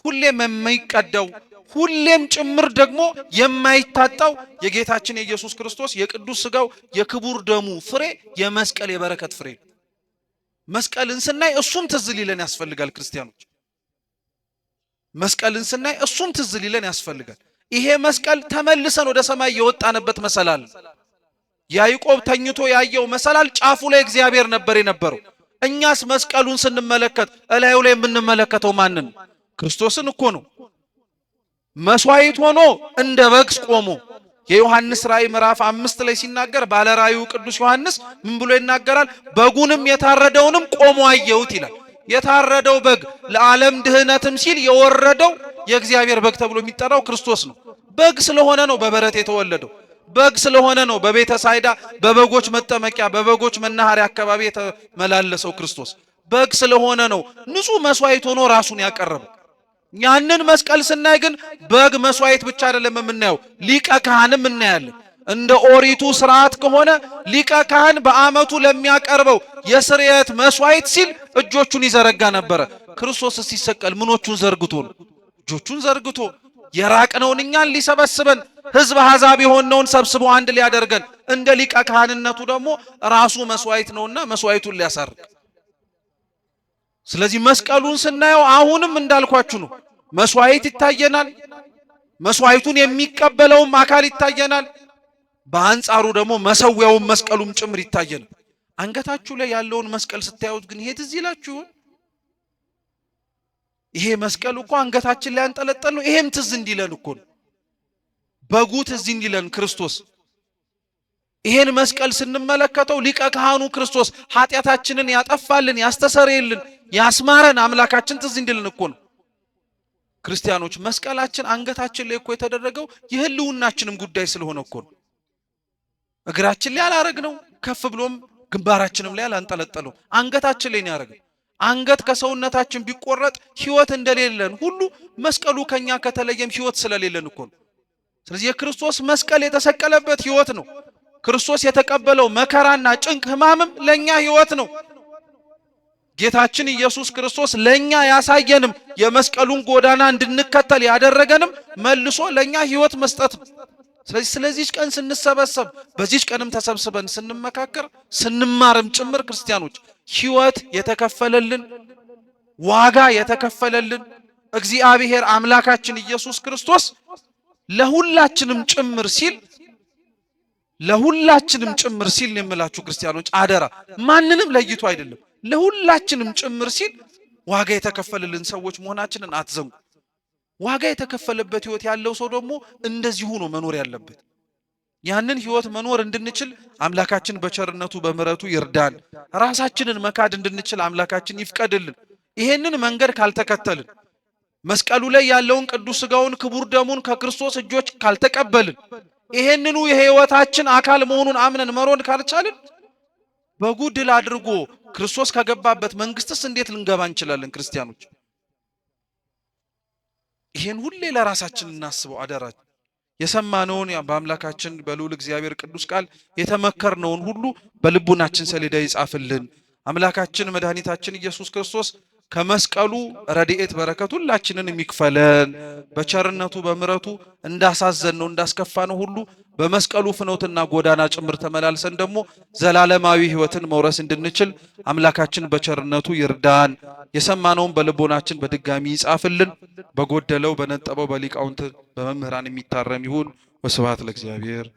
ሁሌም የማይቀደው ሁሌም ጭምር ደግሞ የማይታጣው የጌታችን የኢየሱስ ክርስቶስ የቅዱስ ስጋው የክቡር ደሙ ፍሬ የመስቀል የበረከት ፍሬ። መስቀልን ስናይ እሱም ትዝ ሊለን ያስፈልጋል ክርስቲያኖች። መስቀልን ስናይ እሱም ትዝ ሊለን ያስፈልጋል። ይሄ መስቀል ተመልሰን ወደ ሰማይ የወጣንበት መሰላል። ያዕቆብ ተኝቶ ያየው መሰላል ጫፉ ላይ እግዚአብሔር ነበር የነበረው። እኛስ መስቀሉን ስንመለከት እላዩ ላይ የምንመለከተው ማንን? ክርስቶስን እኮ ነው። መስዋዕት ሆኖ እንደ በግ ቆሞ የዮሐንስ ራእይ ምዕራፍ 5 ላይ ሲናገር ባለ ራእዩ ቅዱስ ዮሐንስ ምን ብሎ ይናገራል? በጉንም የታረደውንም ቆሞ አየሁት ይላል። የታረደው በግ ለዓለም ድህነትም ሲል የወረደው የእግዚአብሔር በግ ተብሎ የሚጠራው ክርስቶስ ነው። በግ ስለሆነ ነው በበረት የተወለደው። በግ ስለሆነ ነው በቤተ ሳይዳ በበጎች መጠመቂያ በበጎች መናኸሪያ አካባቢ የተመላለሰው ክርስቶስ። በግ ስለሆነ ነው ንጹህ መስዋዕት ሆኖ ራሱን ያቀረበው። ያንን መስቀል ስናይ ግን በግ መስዋዕት ብቻ አይደለም የምናየው፣ ሊቀ ካህንም እናያለን። እንደ ኦሪቱ ስርዓት ከሆነ ሊቀ ካህን በዓመቱ ለሚያቀርበው የስርየት መስዋዕት ሲል እጆቹን ይዘረጋ ነበረ። ክርስቶስ ሲሰቀል ምኖቹን ዘርግቶ ነው? እጆቹን ዘርግቶ የራቅነውን እኛን ሊሰበስበን ሕዝብ አሕዛብ የሆነውን ሰብስቦ አንድ ሊያደርገን እንደ ሊቀ ካህንነቱ ደግሞ ራሱ መስዋዕት ነውና መስዋዕቱን ሊያሳርግ። ስለዚህ መስቀሉን ስናየው አሁንም እንዳልኳችሁ ነው። መስዋዕት ይታየናል። መስዋዕቱን የሚቀበለውም አካል ይታየናል። በአንጻሩ ደግሞ መሰዊያውም መስቀሉም ጭምር ይታየናል። አንገታችሁ ላይ ያለውን መስቀል ስታዩት ግን ይሄ ትዝ ይላችሁ ይሆን? ይሄ መስቀል እኮ አንገታችን ላይ አንጠለጠል ነው። ይሄም ትዝ እንዲለን እኮ ነው። በጉ ትዝ እንዲለን ክርስቶስ። ይሄን መስቀል ስንመለከተው ሊቀ ካህኑ ክርስቶስ ኃጢአታችንን ያጠፋልን ያስተሰርይልን ያስማረን አምላካችን ትዝ እንዲልን እኮ ነው። ክርስቲያኖች መስቀላችን አንገታችን ላይ እኮ የተደረገው የህልውናችንም ጉዳይ ስለሆነ እኮ ነው። እግራችን ላይ አላረግነው፣ ከፍ ብሎም ግንባራችንም ላይ አላንጠለጠለው፣ አንገታችን ላይ ነው ያረግነው። አንገት ከሰውነታችን ቢቆረጥ ህይወት እንደሌለን ሁሉ መስቀሉ ከኛ ከተለየም ህይወት ስለሌለን እኮ ነው። ስለዚህ የክርስቶስ መስቀል የተሰቀለበት ህይወት ነው። ክርስቶስ የተቀበለው መከራና ጭንቅ ህማምም ለኛ ህይወት ነው። ጌታችን ኢየሱስ ክርስቶስ ለኛ ያሳየንም የመስቀሉን ጎዳና እንድንከተል ያደረገንም መልሶ ለኛ ህይወት መስጠት ነው። ስለዚህ ቀን ስንሰበሰብ በዚህ ቀንም ተሰብስበን ስንመካከር ስንማርም ጭምር ክርስቲያኖች ህይወት የተከፈለልን ዋጋ የተከፈለልን እግዚአብሔር አምላካችን ኢየሱስ ክርስቶስ ለሁላችንም ጭምር ሲል የምላችሁ ክርስቲያኖች አደራ፣ ማንንም ለይቶ አይደለም፣ ለሁላችንም ጭምር ሲል ዋጋ የተከፈለልን ሰዎች መሆናችንን አትዘንጉ። ዋጋ የተከፈለበት ህይወት ያለው ሰው ደግሞ እንደዚሁ ነው መኖር ያለበት። ያንን ህይወት መኖር እንድንችል አምላካችን በቸርነቱ በምሕረቱ ይርዳን። ራሳችንን መካድ እንድንችል አምላካችን ይፍቀድልን። ይሄንን መንገድ ካልተከተልን መስቀሉ ላይ ያለውን ቅዱስ ስጋውን ክቡር ደሙን ከክርስቶስ እጆች ካልተቀበልን ይሄንኑ የህይወታችን አካል መሆኑን አምነን መሮን ካልቻልን በጉ ድል አድርጎ ክርስቶስ ከገባበት መንግስትስ እንዴት ልንገባ እንችላለን? ክርስቲያኖች ይሄን ሁሌ ለራሳችን እናስበው አደራ። የሰማነውን በአምላካችን በልዑል እግዚአብሔር ቅዱስ ቃል የተመከርነውን ሁሉ በልቡናችን ሰሌዳ ይጻፍልን። አምላካችን መድኃኒታችን ኢየሱስ ክርስቶስ ከመስቀሉ ረድኤት በረከት ሁላችንን የሚክፈለን በቸርነቱ በምሕረቱ እንዳሳዘነው እንዳስከፋነው ሁሉ በመስቀሉ ፍኖትና ጎዳና ጭምር ተመላልሰን ደግሞ ዘላለማዊ ህይወትን መውረስ እንድንችል አምላካችን በቸርነቱ ይርዳን። የሰማነውን በልቦናችን በድጋሚ ይጻፍልን። በጎደለው በነጠበው በሊቃውንት በመምህራን የሚታረም ይሁን። ወስብሐት ለእግዚአብሔር።